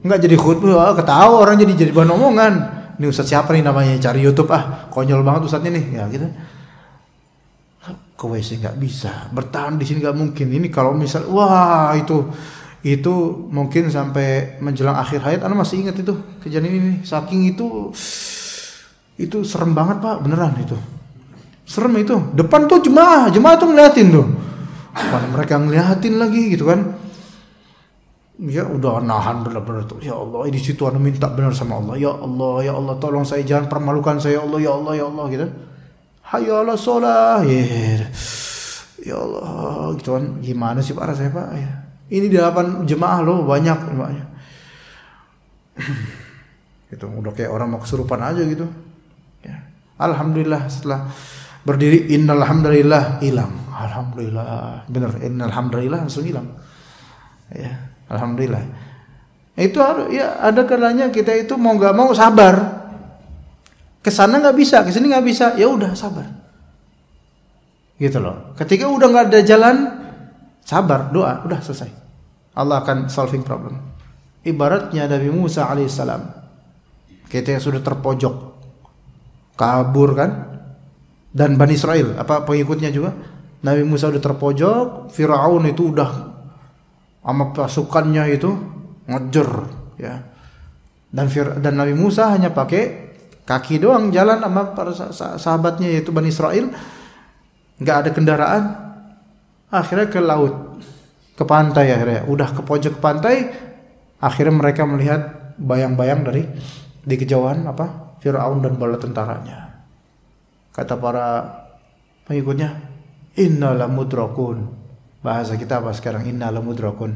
Speaker 2: Nggak jadi khutbah, ketawa orang jadi bahan omongan. Ini ustaz siapa nih namanya, cari YouTube konyol banget ustaznya nih, ya gitu. Ke WC nggak bisa, bertahan di sini nggak mungkin. Ini kalau misal, wah itu mungkin sampai menjelang akhir hayat. Anda masih ingat itu kejadian ini? Saking itu serem banget Pak, beneran itu serem itu. Depan tuh jemaah tuh ngeliatin tuh, mana mereka ngeliatin lagi gitu kan. Ya udah nahan benar-benar tuh. Ya Allah, di situ Anda minta benar sama Allah. Ya Allah, tolong saya, jangan permalukan saya. Ya Allah gitu. Hayya ala sholah, ya Allah, gitu kan. Gimana sih Pak rasanya Pak? Ya. Ini 8 jemaah loh, banyak jemaahnya. Gitu, udah kayak orang mau kesurupan aja gitu. Ya. Alhamdulillah setelah berdiri innal hamdalillah hilang. Alhamdulillah. Benar, innal hamdalillah langsung hilang. Ya, alhamdulillah. Itu harus ya, ada kalanya kita itu mau enggak mau sabar. Kesana nggak bisa, kesini nggak bisa, ya udah sabar. Gitu loh. Ketika udah nggak ada jalan, sabar, doa, udah selesai. Allah akan solving problem. Ibaratnya Nabi Musa alaihissalam. Kita yang sudah terpojok, kabur kan, dan Bani Israel, apa pengikutnya juga. Nabi Musa udah terpojok, Firaun itu udah sama pasukannya itu ngejar, ya. Dan Nabi Musa hanya pakai kaki doang jalan sama para sahabatnya yaitu Bani Israel, nggak ada kendaraan. Akhirnya ke laut, ke pantai akhirnya. Udah ke pojok pantai, akhirnya mereka melihat bayang-bayang di kejauhan apa? Firaun dan bala tentaranya. Kata para pengikutnya, inna lamudrakun. Bahasa kita apa sekarang? Inna lamudrakun.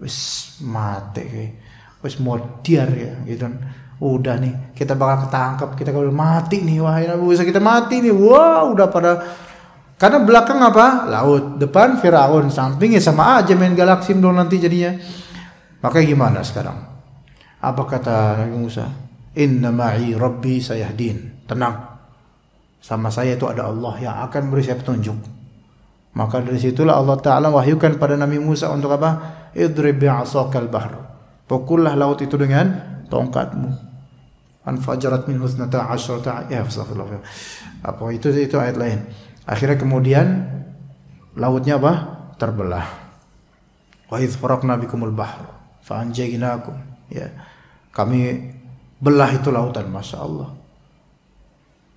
Speaker 2: Wis mati kayak. Wis modiar ya gitu. Udah nih, kita bakal ketangkap, kita kalau mati nih, wahai Nabi Musa kita mati nih. Wah, udah pada karena belakang apa? Laut, depan Firaun, sampingnya sama aja main galaksi dong nanti jadinya. Makanya gimana sekarang? Apa kata Nabi Musa? Inna ma'i rabbi sayahdin. Tenang. Sama saya itu ada Allah yang akan beri saya petunjuk. Maka dari situlah Allah Ta'ala wahyukan pada Nabi Musa untuk apa? Idrib bi'asakal bahr. Pukullah laut itu dengan tongkatmu. Anfajarat min husnata asyrata. Ya, astagfirullah. Apa itu ayat lain. Akhirnya kemudian lautnya apa? Terbelah. Wa idh faraqna bikumul bahr fa anjaynakum. Ya. Kami belah itu lautan, Masya Allah.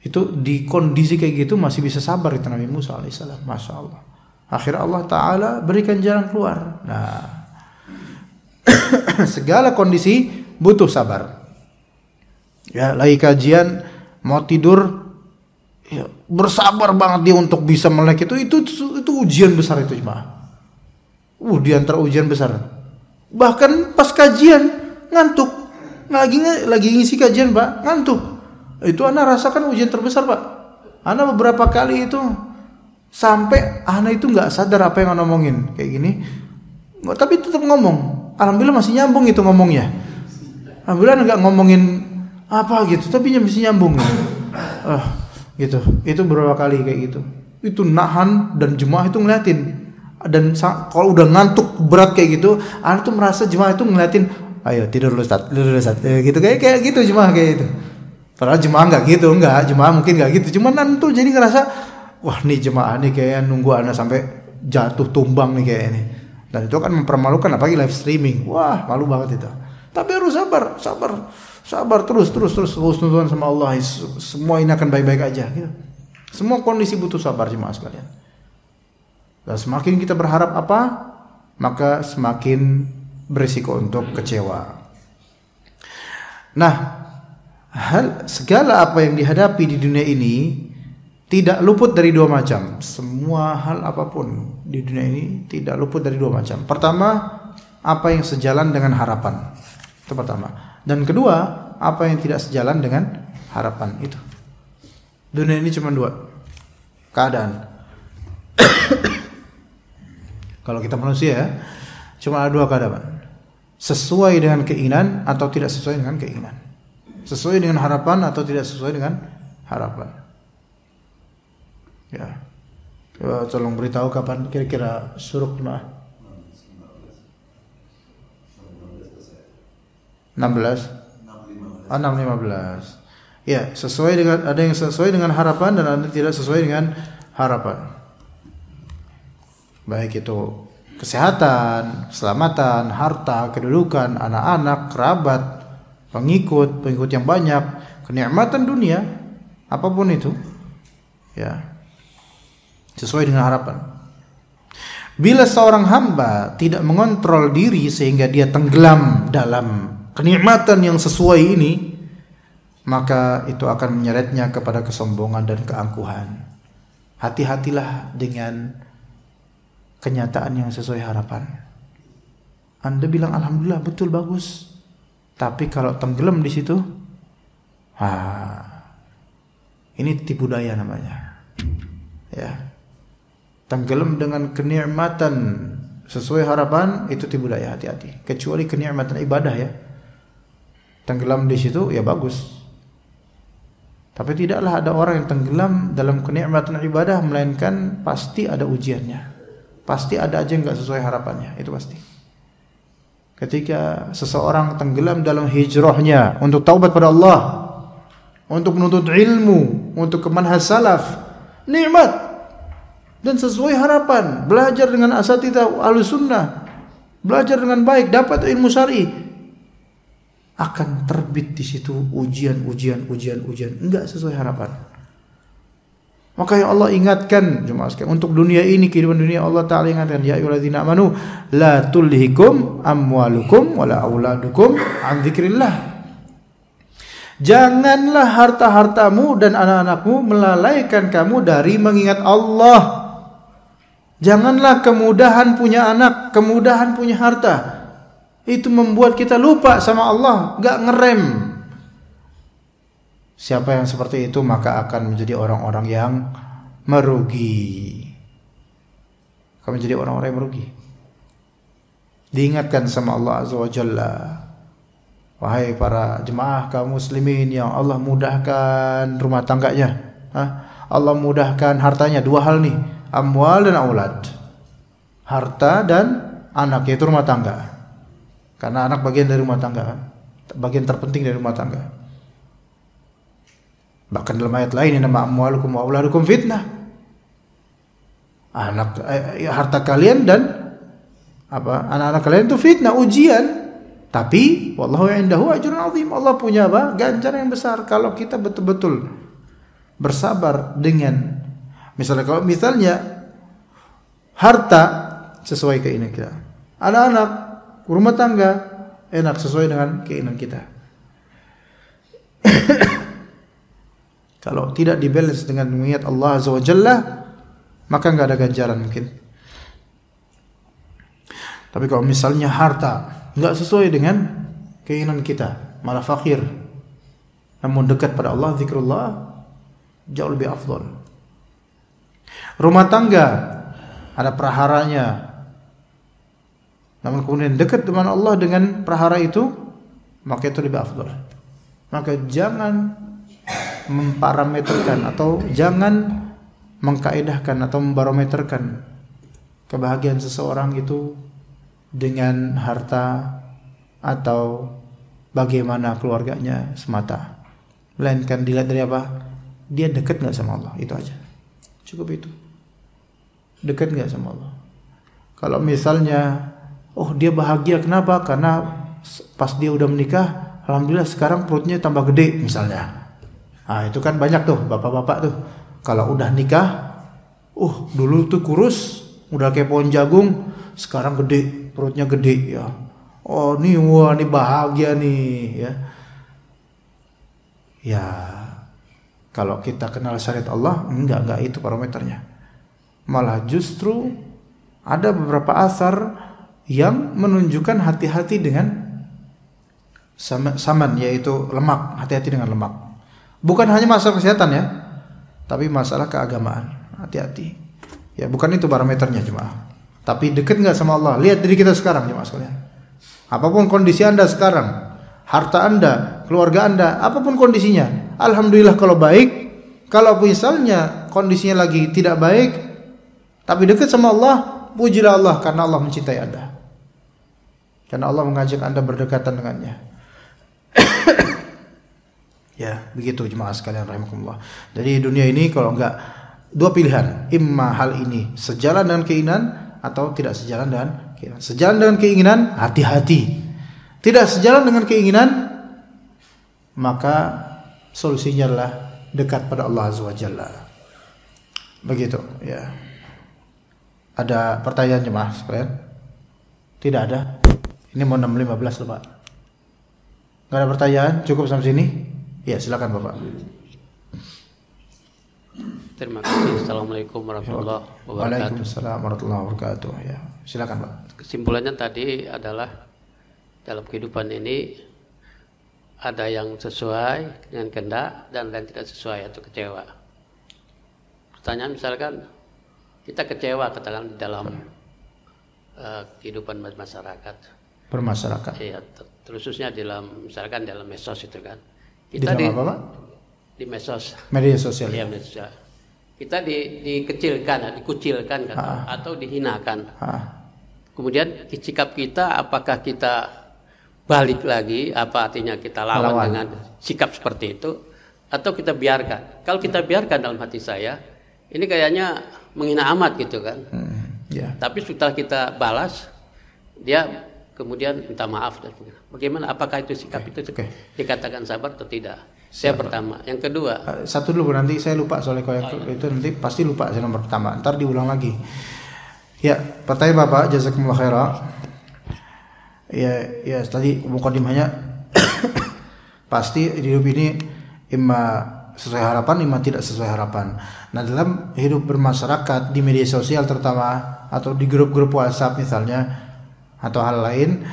Speaker 2: Itu di kondisi kayak gitu masih bisa sabar itu Nabi Musa alaihissalam, Masya Allah. Akhirnya Allah Ta'ala berikan jalan keluar. Nah, segala kondisi butuh sabar. Ya, lagi kajian mau tidur, ya, bersabar banget dia untuk bisa melek itu ujian besar itu jemaah. Di antara ujian besar. Bahkan pas kajian ngantuk. Lagi ngisi kajian Pak, ngantuk. Itu anak rasakan ujian terbesar Pak. Anak beberapa kali itu sampai anak itu nggak sadar apa yang anak ngomongin kayak gini, tapi tetap ngomong. Alhamdulillah masih nyambung itu ngomongnya. Alhamdulillah nggak ngomongin apa gitu, tapi masih nyambung. Gitu. Itu beberapa kali kayak gitu. Itu nahan dan jemaah itu ngeliatin. Dan kalau udah ngantuk berat kayak gitu, anak tuh merasa jemaah itu ngeliatin. Ayo tidur dulu Ustaz, gitu kayak gitu jemaah kayak gitu. Padahal jemaah nggak gitu, jemaah mungkin nggak gitu. Cuman tuh jadi ngerasa, wah nih jemaah nih kayak nunggu anak sampai jatuh tumbang nih kayak ini. Dan itu kan mempermalukan apalagi live streaming. Wah malu banget itu. Tapi harus sabar terus husnuzon sama Allah. Semua ini akan baik-baik aja. Gitu. Semua kondisi butuh sabar jemaah sekalian. Dan semakin kita berharap apa, maka semakin berisiko untuk kecewa. Nah, segala apa yang dihadapi di dunia ini tidak luput dari dua macam. Semua hal apapun di dunia ini tidak luput dari dua macam. Pertama, apa yang sejalan dengan harapan. Itu pertama. Dan kedua, apa yang tidak sejalan dengan harapan itu. Dunia ini cuma dua keadaan. Kalau kita manusia cuma ada dua keadaan. Sesuai dengan keinginan atau tidak sesuai dengan keinginan. Sesuai dengan harapan atau tidak sesuai dengan harapan. Ya. Tolong beritahu kapan kira-kira suruk jemaah? 16? 6.15. Ya, sesuai dengan, ada yang sesuai dengan harapan dan ada yang tidak sesuai dengan harapan. Baik itu kesehatan, keselamatan, harta, kedudukan, anak-anak, kerabat, pengikut yang banyak, kenikmatan dunia, apapun itu, ya, sesuai dengan harapan. Bila seorang hamba tidak mengontrol diri sehingga dia tenggelam dalam kenikmatan yang sesuai ini, maka itu akan menyeretnya kepada kesombongan dan keangkuhan. Hati-hatilah dengan kenyataan yang sesuai harapan. Anda bilang alhamdulillah, betul, bagus. Tapi kalau tenggelam di situ, ini tipu daya namanya. Ya. Tenggelam dengan kenikmatan sesuai harapan, itu tipu daya, hati-hati. Kecuali kenikmatan ibadah ya. Tenggelam di situ ya bagus. Tapi tidaklah ada orang yang tenggelam dalam kenikmatan ibadah, melainkan pasti ada ujiannya. Pasti ada aja yang enggak sesuai harapannya, itu pasti. Ketika seseorang tenggelam dalam hijrahnya untuk taubat pada Allah, untuk menuntut ilmu, untuk ke manhaj salaf, nikmat dan sesuai harapan, belajar dengan asatidzah ahlus sunnah, belajar dengan baik, dapat ilmu syar'i, akan terbit di situ ujian, enggak sesuai harapan. Maka yang Allah ingatkan jemaah sekalian, untuk dunia ini, kehidupan dunia, Allah Ta'ala ingatkan, ya ayyuhalladzina amanu la tulhikum amwalukum wala auladukum an dzikrillah. Janganlah harta-hartamu dan anak-anakmu melalaikan kamu dari mengingat Allah. Janganlah kemudahan punya anak, kemudahan punya harta, itu membuat kita lupa sama Allah, enggak ngerem. Siapa yang seperti itu maka akan menjadi orang-orang yang merugi. Akan menjadi orang-orang yang merugi. Diingatkan sama Allah Azza wa Jalla, wahai para jemaah kaum muslimin yang Allah mudahkan rumah tangganya, Allah mudahkan hartanya, dua hal nih, amwal dan aulad. Harta dan anak, yaitu rumah tangga. Karena anak bagian dari rumah tangga kan? Bagian terpenting dari rumah tangga. Bahkan dalam ayat lain, nama amwalukum wa auladukum fitnah. Harta kalian dan anak-anak kalian itu fitnah, ujian. Tapi wallahu indahu ajrun azim. Allah punya ganjaran yang besar kalau kita betul-betul bersabar dengan misalnya harta sesuai keinginan kita. Anak-anak, rumah tangga enak sesuai dengan keinginan kita. Kalau tidak dibalance dengan mengingat Allah Azza wa Jalla, maka enggak ada ganjaran mungkin. Tapi kalau misalnya harta enggak sesuai dengan keinginan kita, malah fakir, namun dekat pada Allah, zikrullah, jauh lebih afdal. Rumah tangga ada praharanya, namun kemudian dekat dengan Allah dengan prahara itu, maka itu lebih afdal. Maka jangan memparameterkan atau jangan mengkaedahkan atau membarometerkan kebahagiaan seseorang itu dengan harta atau bagaimana keluarganya semata. Melainkan dilihat dari apa? Dia dekat enggak sama Allah, itu aja. Cukup itu. Dekat enggak sama Allah. Kalau misalnya dia bahagia, kenapa? Karena pas dia udah menikah, alhamdulillah sekarang perutnya tambah gede misalnya. Itu kan banyak tuh bapak-bapak tuh. Kalau udah nikah, dulu tuh kurus, udah kayak pohon jagung, sekarang gede, perutnya gede ya. Nih bahagia nih ya. Ya, kalau kita kenal syariat Allah, enggak itu parameternya. Malah justru ada beberapa asar yang menunjukkan hati-hati dengan saman, yaitu lemak, hati-hati dengan lemak. Bukan hanya masalah kesehatan ya, tapi masalah keagamaan. Hati-hati. Ya, bukan itu parameternya jemaah. Tapi dekat enggak sama Allah? Lihat diri kita sekarang jemaah sekalian. Apapun kondisi Anda sekarang, harta Anda, keluarga Anda, apapun kondisinya, alhamdulillah kalau baik. Kalau misalnya kondisinya lagi tidak baik, tapi dekat sama Allah, pujilah Allah karena Allah mencintai Anda. Karena Allah mengajak Anda berdekatan dengannya. Ya, begitu jemaah sekalian rahimakumullah. Jadi dunia ini kalau enggak, dua pilihan, imma hal ini sejalan dengan keinginan atau tidak sejalan dengan keinginan. Sejalan dengan keinginan, hati-hati. Tidak sejalan dengan keinginan, maka solusinya adalah dekat pada Allah Azza wa Jalla. Begitu, ya. Ada pertanyaan jemaah sekalian? Tidak ada. Ini mau 6.15 loh, Pak. Enggak ada pertanyaan? Cukup sampai sini? Ya, silakan Bapak.
Speaker 3: Terima kasih. Assalamualaikum warahmatullahi wabarakatuh.
Speaker 2: Waalaikumsalam warahmatullahi wabarakatuh. Ya, silakan Pak.
Speaker 3: Kesimpulannya tadi adalah dalam kehidupan ini ada yang sesuai dengan kehendak dan yang tidak sesuai atau kecewa. Pertanyaan misalkan kita kecewa katakan di dalam kehidupan masyarakat.
Speaker 2: Bermasyarakat.
Speaker 3: Iya, khususnya dalam misalkan dalam medsos itu kan.
Speaker 2: Kita di apa Pak?
Speaker 3: Di medsos.
Speaker 2: Media sosial.
Speaker 3: Iya, media sosial. Kita dikecilkan, dikucilkan kan, atau dihinakan. Kemudian sikap kita, apakah kita balik lagi, apa artinya kita lawan dengan sikap seperti itu, atau kita biarkan? Kalau kita biarkan dalam hati saya, ini kayaknya menghina amat gitu kan. Tapi setelah kita balas, dia kemudian minta maaf dan bagaimana? Apakah itu sikap itu dikatakan sabar atau tidak? Saya pertama. Yang kedua,
Speaker 2: satu dulu nanti saya lupa soalnya kalau itu nanti pasti lupa saya nomor pertama. Ntar diulang lagi. Ya, pertanyaan Bapak, jazakumullah khairan. Ya tadi mukadimahnya pasti hidup ini imma sesuai harapan, imma tidak sesuai harapan. Nah, dalam hidup bermasyarakat di media sosial terutama atau di grup-grup WhatsApp misalnya atau hal lain,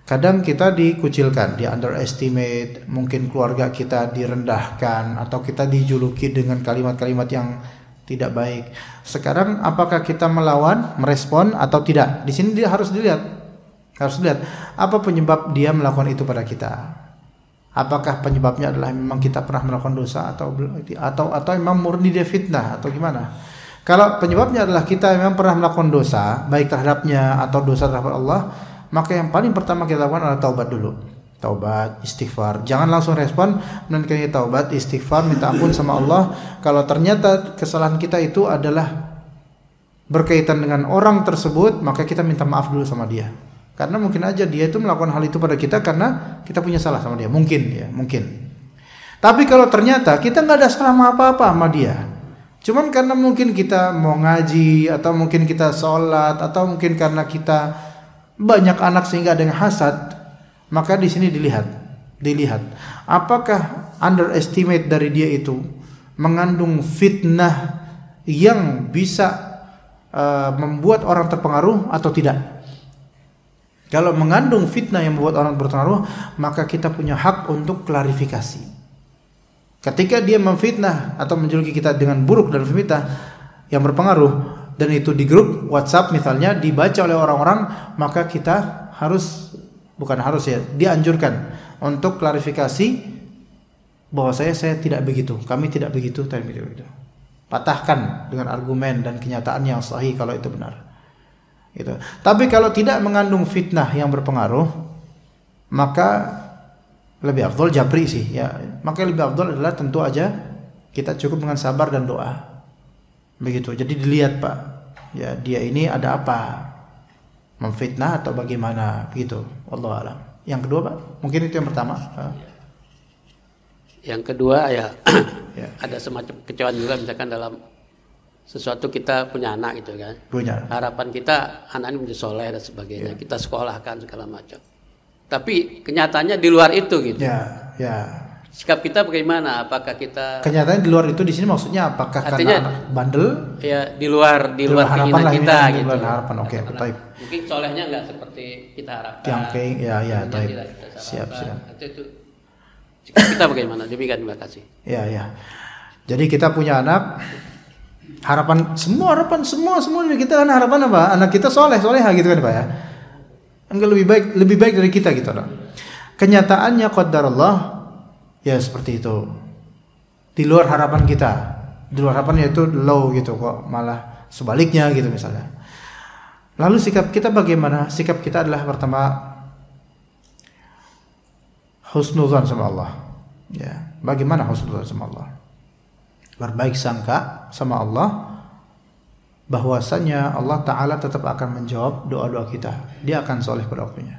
Speaker 2: kadang kita dikucilkan, di underestimate, mungkin keluarga kita direndahkan atau kita dijuluki dengan kalimat-kalimat yang tidak baik. Sekarang apakah kita melawan, merespon atau tidak? Di sini dia harus dilihat apa penyebab dia melakukan itu pada kita. Apakah penyebabnya adalah memang kita pernah melakukan dosa atau memang murni dia fitnah atau gimana? Kalau penyebabnya adalah kita memang pernah melakukan dosa, baik terhadapnya atau dosa terhadap Allah, maka yang paling pertama kita lakukan adalah taubat dulu. Taubat, istighfar. Jangan langsung respon, melainkan kita taubat, istighfar, minta ampun sama Allah. Kalau ternyata kesalahan kita itu adalah berkaitan dengan orang tersebut, maka kita minta maaf dulu sama dia. Karena mungkin aja dia itu melakukan hal itu pada kita karena kita punya salah sama dia. Mungkin. Tapi kalau ternyata kita nggak ada salah apa-apa sama dia, cuman karena mungkin kita mau ngaji, atau mungkin kita sholat, atau mungkin karena kita banyak anak sehingga ada yang hasad, maka di sini dilihat apakah underestimate dari dia itu mengandung fitnah yang bisa membuat orang terpengaruh atau tidak. Kalau mengandung fitnah yang membuat orang berpengaruh, maka kita punya hak untuk klarifikasi. Ketika dia memfitnah atau menjuluki kita dengan buruk dan fitnah yang berpengaruh, dan itu di grup WhatsApp misalnya dibaca oleh orang-orang, maka kita dianjurkan untuk klarifikasi bahwa saya tidak begitu, kami tidak begitu. Patahkan dengan argumen dan kenyataan yang sahih kalau itu benar. Gitu. Tapi kalau tidak mengandung fitnah yang berpengaruh, maka lebih afdol japri sih ya. Maka lebih afdol adalah tentu aja kita cukup dengan sabar dan doa. Begitu. Jadi dilihat Pak, ya dia ini ada apa? Memfitnah atau bagaimana? Begitu. Wallahu a'lam. Yang kedua Pak, mungkin itu yang pertama.
Speaker 3: Yang kedua ya, ada semacam kecewaan juga misalkan dalam sesuatu kita punya anak gitu kan. Harapan kita anak ini menjadi soleh dan sebagainya. Kita sekolahkan segala macam. Tapi kenyataannya di luar itu gitu. Sikap kita bagaimana? Apakah kita
Speaker 2: kenyataannya di luar itu di sini maksudnya apakah
Speaker 3: artinya,
Speaker 2: karena anak bandel?
Speaker 3: Ya di luar keinginan kita gitu.
Speaker 2: Di luar harapan. Oke, baik.
Speaker 3: Mungkin solehnya enggak seperti kita harapkan.
Speaker 2: Yang baik. Siap.
Speaker 3: Itu sikap kita bagaimana? Demikian, terima kasih.
Speaker 2: Ya. Jadi kita punya anak, harapan semua dari kita kan harapan apa? Anak kita soleha gitu kan Pak ya. Enggak lebih baik dari kita gitu loh. Kenyataannya qadarullah ya seperti itu. Di luar harapan kita. Di luar harapan yaitu low gitu kok, malah sebaliknya gitu misalnya. Lalu sikap kita bagaimana? Sikap kita adalah pertama husnuzan sama Allah. Ya, bagaimana husnuzan sama Allah? Berbaik sangka sama Allah bahwasanya Allah Ta'ala tetap akan menjawab doa-doa kita. Dia akan soleh pada waktunya.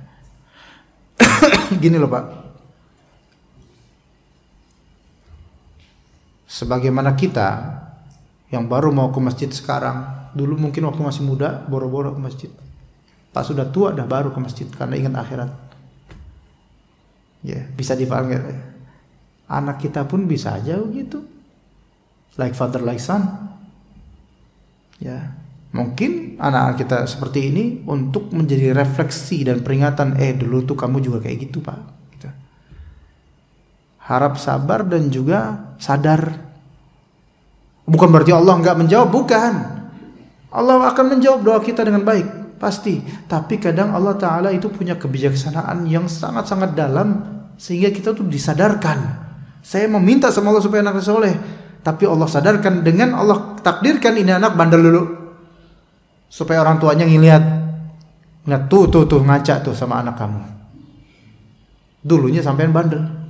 Speaker 2: Gini loh Pak, sebagaimana kita yang baru mau ke masjid sekarang, dulu mungkin waktu masih muda boro-boro ke masjid, pas sudah tua dah baru ke masjid karena ingat akhirat. Ya, bisa dipahami ya? Anak kita pun bisa aja begitu. Like father like son. Ya, mungkin anak kita seperti ini untuk menjadi refleksi dan peringatan, dulu tuh kamu juga kayak gitu Pak. Gitu. Harap sabar dan juga sadar. Bukan berarti Allah nggak menjawab, bukan. Allah akan menjawab doa kita dengan baik, pasti. Tapi kadang Allah Ta'ala itu punya kebijaksanaan yang sangat-sangat dalam, sehingga kita tuh disadarkan. Saya meminta sama Allah supaya anak soleh, tapi Allah sadarkan dengan Allah takdirkan ini anak bandel dulu, supaya orang tuanya ngelihat tuh ngaca tuh sama anak kamu. Dulunya sampean bandel.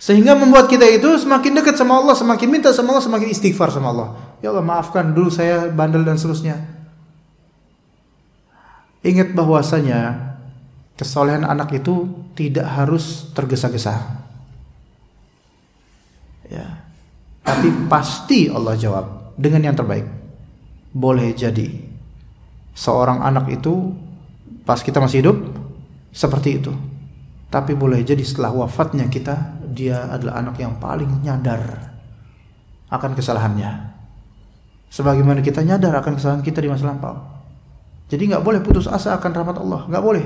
Speaker 2: Sehingga membuat kita itu semakin dekat sama Allah, semakin minta sama Allah, semakin istighfar sama Allah. Ya Allah, maafkan dulu saya bandel dan seterusnya. Ingat bahwasanya kesolehan anak itu tidak harus tergesa-gesa. Ya. Tapi pasti Allah jawab dengan yang terbaik. Boleh jadi seorang anak itu pas kita masih hidup seperti itu. Tapi boleh jadi setelah wafatnya kita, dia adalah anak yang paling nyadar akan kesalahannya, sebagaimana kita nyadar akan kesalahan kita di masa lampau. Jadi nggak boleh putus asa akan rahmat Allah, nggak boleh.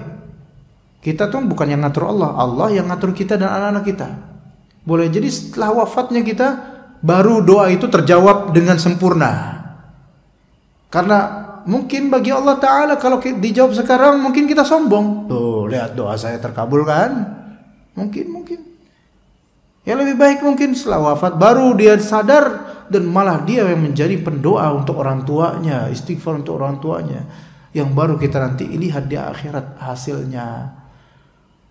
Speaker 2: Kita tuh bukan yang ngatur Allah, Allah yang ngatur kita dan anak-anak kita. Boleh jadi setelah wafatnya kita, baru doa itu terjawab dengan sempurna. Karena mungkin bagi Allah Ta'ala kalau dijawab sekarang mungkin kita sombong. Tuh lihat doa saya terkabul kan? Mungkin. Ya lebih baik mungkin setelah wafat baru dia sadar, dan malah dia yang menjadi pendoa untuk orang tuanya, istighfar untuk orang tuanya, yang baru kita nanti lihat di akhirat hasilnya.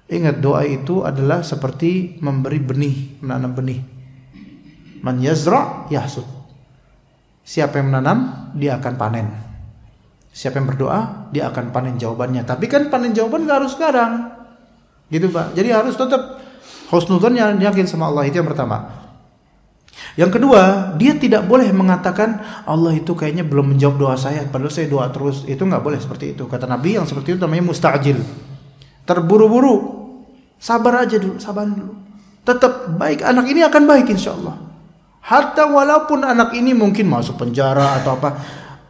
Speaker 2: Ingat, doa itu adalah seperti memberi benih, menanam benih. Man yazra' yahsud. Siapa yang menanam, dia akan panen. Siapa yang berdoa, dia akan panen jawabannya. Tapi kan panen jawaban gak harus sekarang, gitu Pak. Jadi harus tetap husnudzon, yakin sama Allah. Itu yang pertama. Yang kedua, dia tidak boleh mengatakan Allah itu kayaknya belum menjawab doa saya, padahal saya doa terus. Itu gak boleh seperti itu. Kata Nabi yang seperti itu namanya musta'jil, terburu-buru. Sabar aja dulu, sabar dulu. Tetap baik, anak ini akan baik insya Allah. Hatta walaupun anak ini mungkin masuk penjara atau apa,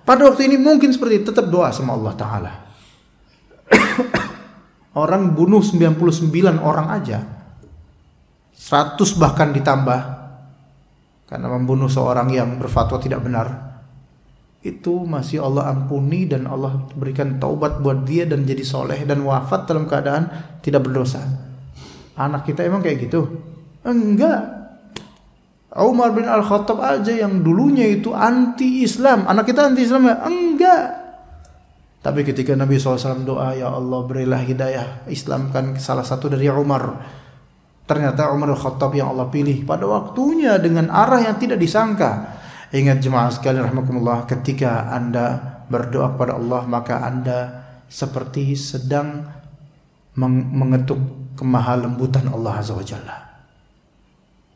Speaker 2: pada waktu ini mungkin seperti itu, tetap doa sama Allah Ta'ala. Orang bunuh 99 orang aja, 100 bahkan ditambah, karena membunuh seorang yang berfatwa tidak benar, itu masih Allah ampuni dan Allah berikan taubat buat dia dan jadi soleh dan wafat dalam keadaan tidak berdosa. Anak kita emang kayak gitu? Enggak. Umar bin Al-Khattab aja yang dulunya itu anti-Islam, anak kita anti-Islam ya? Enggak. Tapi ketika Nabi SAW doa, ya Allah berilah hidayah, Islamkan salah satu dari Umar. Ternyata Umar Al-Khattab yang Allah pilih pada waktunya dengan arah yang tidak disangka. Ingat jemaah sekalian rahimakumullah, ketika Anda berdoa kepada Allah, maka Anda seperti sedang mengetuk kemahalembutan Allah Azza wa Jalla.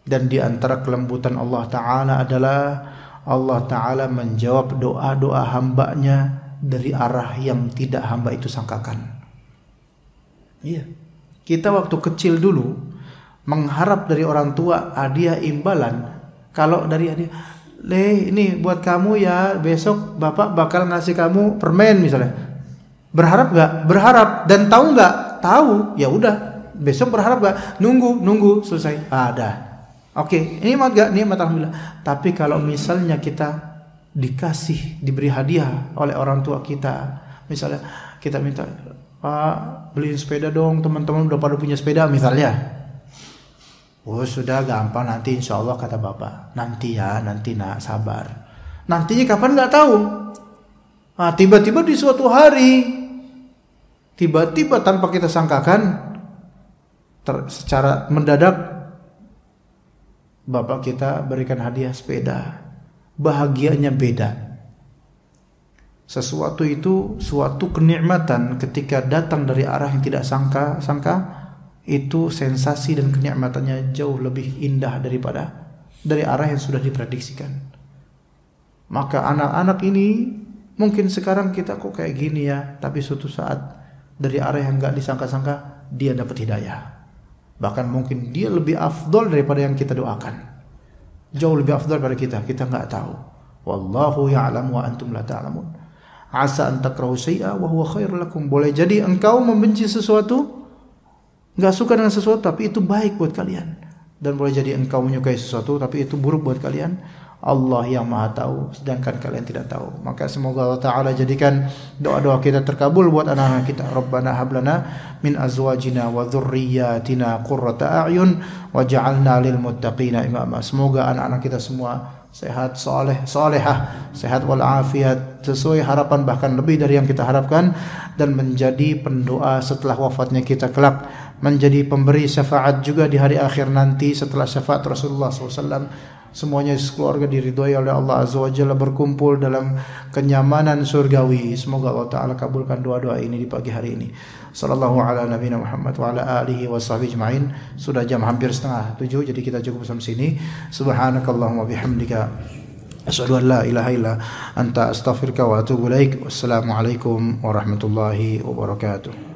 Speaker 2: Dan di antara kelembutan Allah Ta'ala adalah Allah Ta'ala menjawab doa-doa hambanya dari arah yang tidak hamba itu sangkakan. Iya. Kita waktu kecil dulu mengharap dari orang tua hadiah imbalan. Kalau dari hadiah, ini buat kamu ya, besok bapak bakal ngasih kamu permen misalnya. Berharap gak? Berharap. Dan tahu gak? Tahu. Ya udah. Besok berharap gak? Nunggu selesai. Ada. Oke, nikmat gak? Nikmat alhamdulillah. Tapi kalau misalnya kita diberi hadiah oleh orang tua kita, misalnya kita minta, Pak beliin sepeda dong, teman-teman udah pada punya sepeda misalnya. Oh sudah gampang, nanti insya Allah kata bapak. Nanti nak, sabar. Nantinya kapan gak tahu. Nah, tiba-tiba di suatu hari, tiba-tiba tanpa kita sangkakan, secara mendadak bapak kita berikan hadiah sepeda. Bahagianya beda. Sesuatu itu suatu kenikmatan ketika datang dari arah yang tidak sangka, itu sensasi dan kenikmatannya jauh lebih indah daripada dari arah yang sudah diprediksikan. Maka anak-anak ini mungkin sekarang kita kok kayak gini ya, tapi suatu saat dari arah yang enggak disangka-sangka dia dapat hidayah. Bahkan mungkin dia lebih afdol daripada yang kita doakan. Jauh lebih afdol daripada kita nggak tahu. Wallahu ya'lamu wa antum la ta'lamun. Asa an takrahu syai'a wa huwa khairul lakum. Boleh jadi engkau membenci sesuatu, enggak suka dengan sesuatu, tapi itu baik buat kalian. Dan boleh jadi engkau menyukai sesuatu, tapi itu buruk buat kalian. Allah yang Maha tahu, sedangkan kalian tidak tahu. Maka semoga Allah Ta'ala jadikan doa-doa kita terkabul buat anak-anak kita. Rabbana hablana min azwajina wa dzurriyyatina qurrata a'yun waj'alna lil muttaqina imama. Semoga anak-anak kita semua sehat, salehah, sehat walafiat, sesuai harapan, bahkan lebih dari yang kita harapkan, dan menjadi pendoa setelah wafatnya kita kelak, menjadi pemberi syafaat juga di hari akhir nanti setelah syafaat Rasulullah SAW. Semuanya keluarga diridhoi oleh Allah Azza wa Jalla, berkumpul dalam kenyamanan surgawi. Semoga Allah Ta'ala kabulkan doa-doa ini di pagi hari ini. Sallallahu ala nabiyina Muhammad wa ala alihi wa sahbihi ajma'in. Sudah jam hampir 6:30, jadi kita cukup sampai sini. Subhanakallahumma bihamdika asyhadu an la ilaha illa anta astaghfiruka wa atubu ilaik. Wassalamualaikum warahmatullahi wabarakatuh.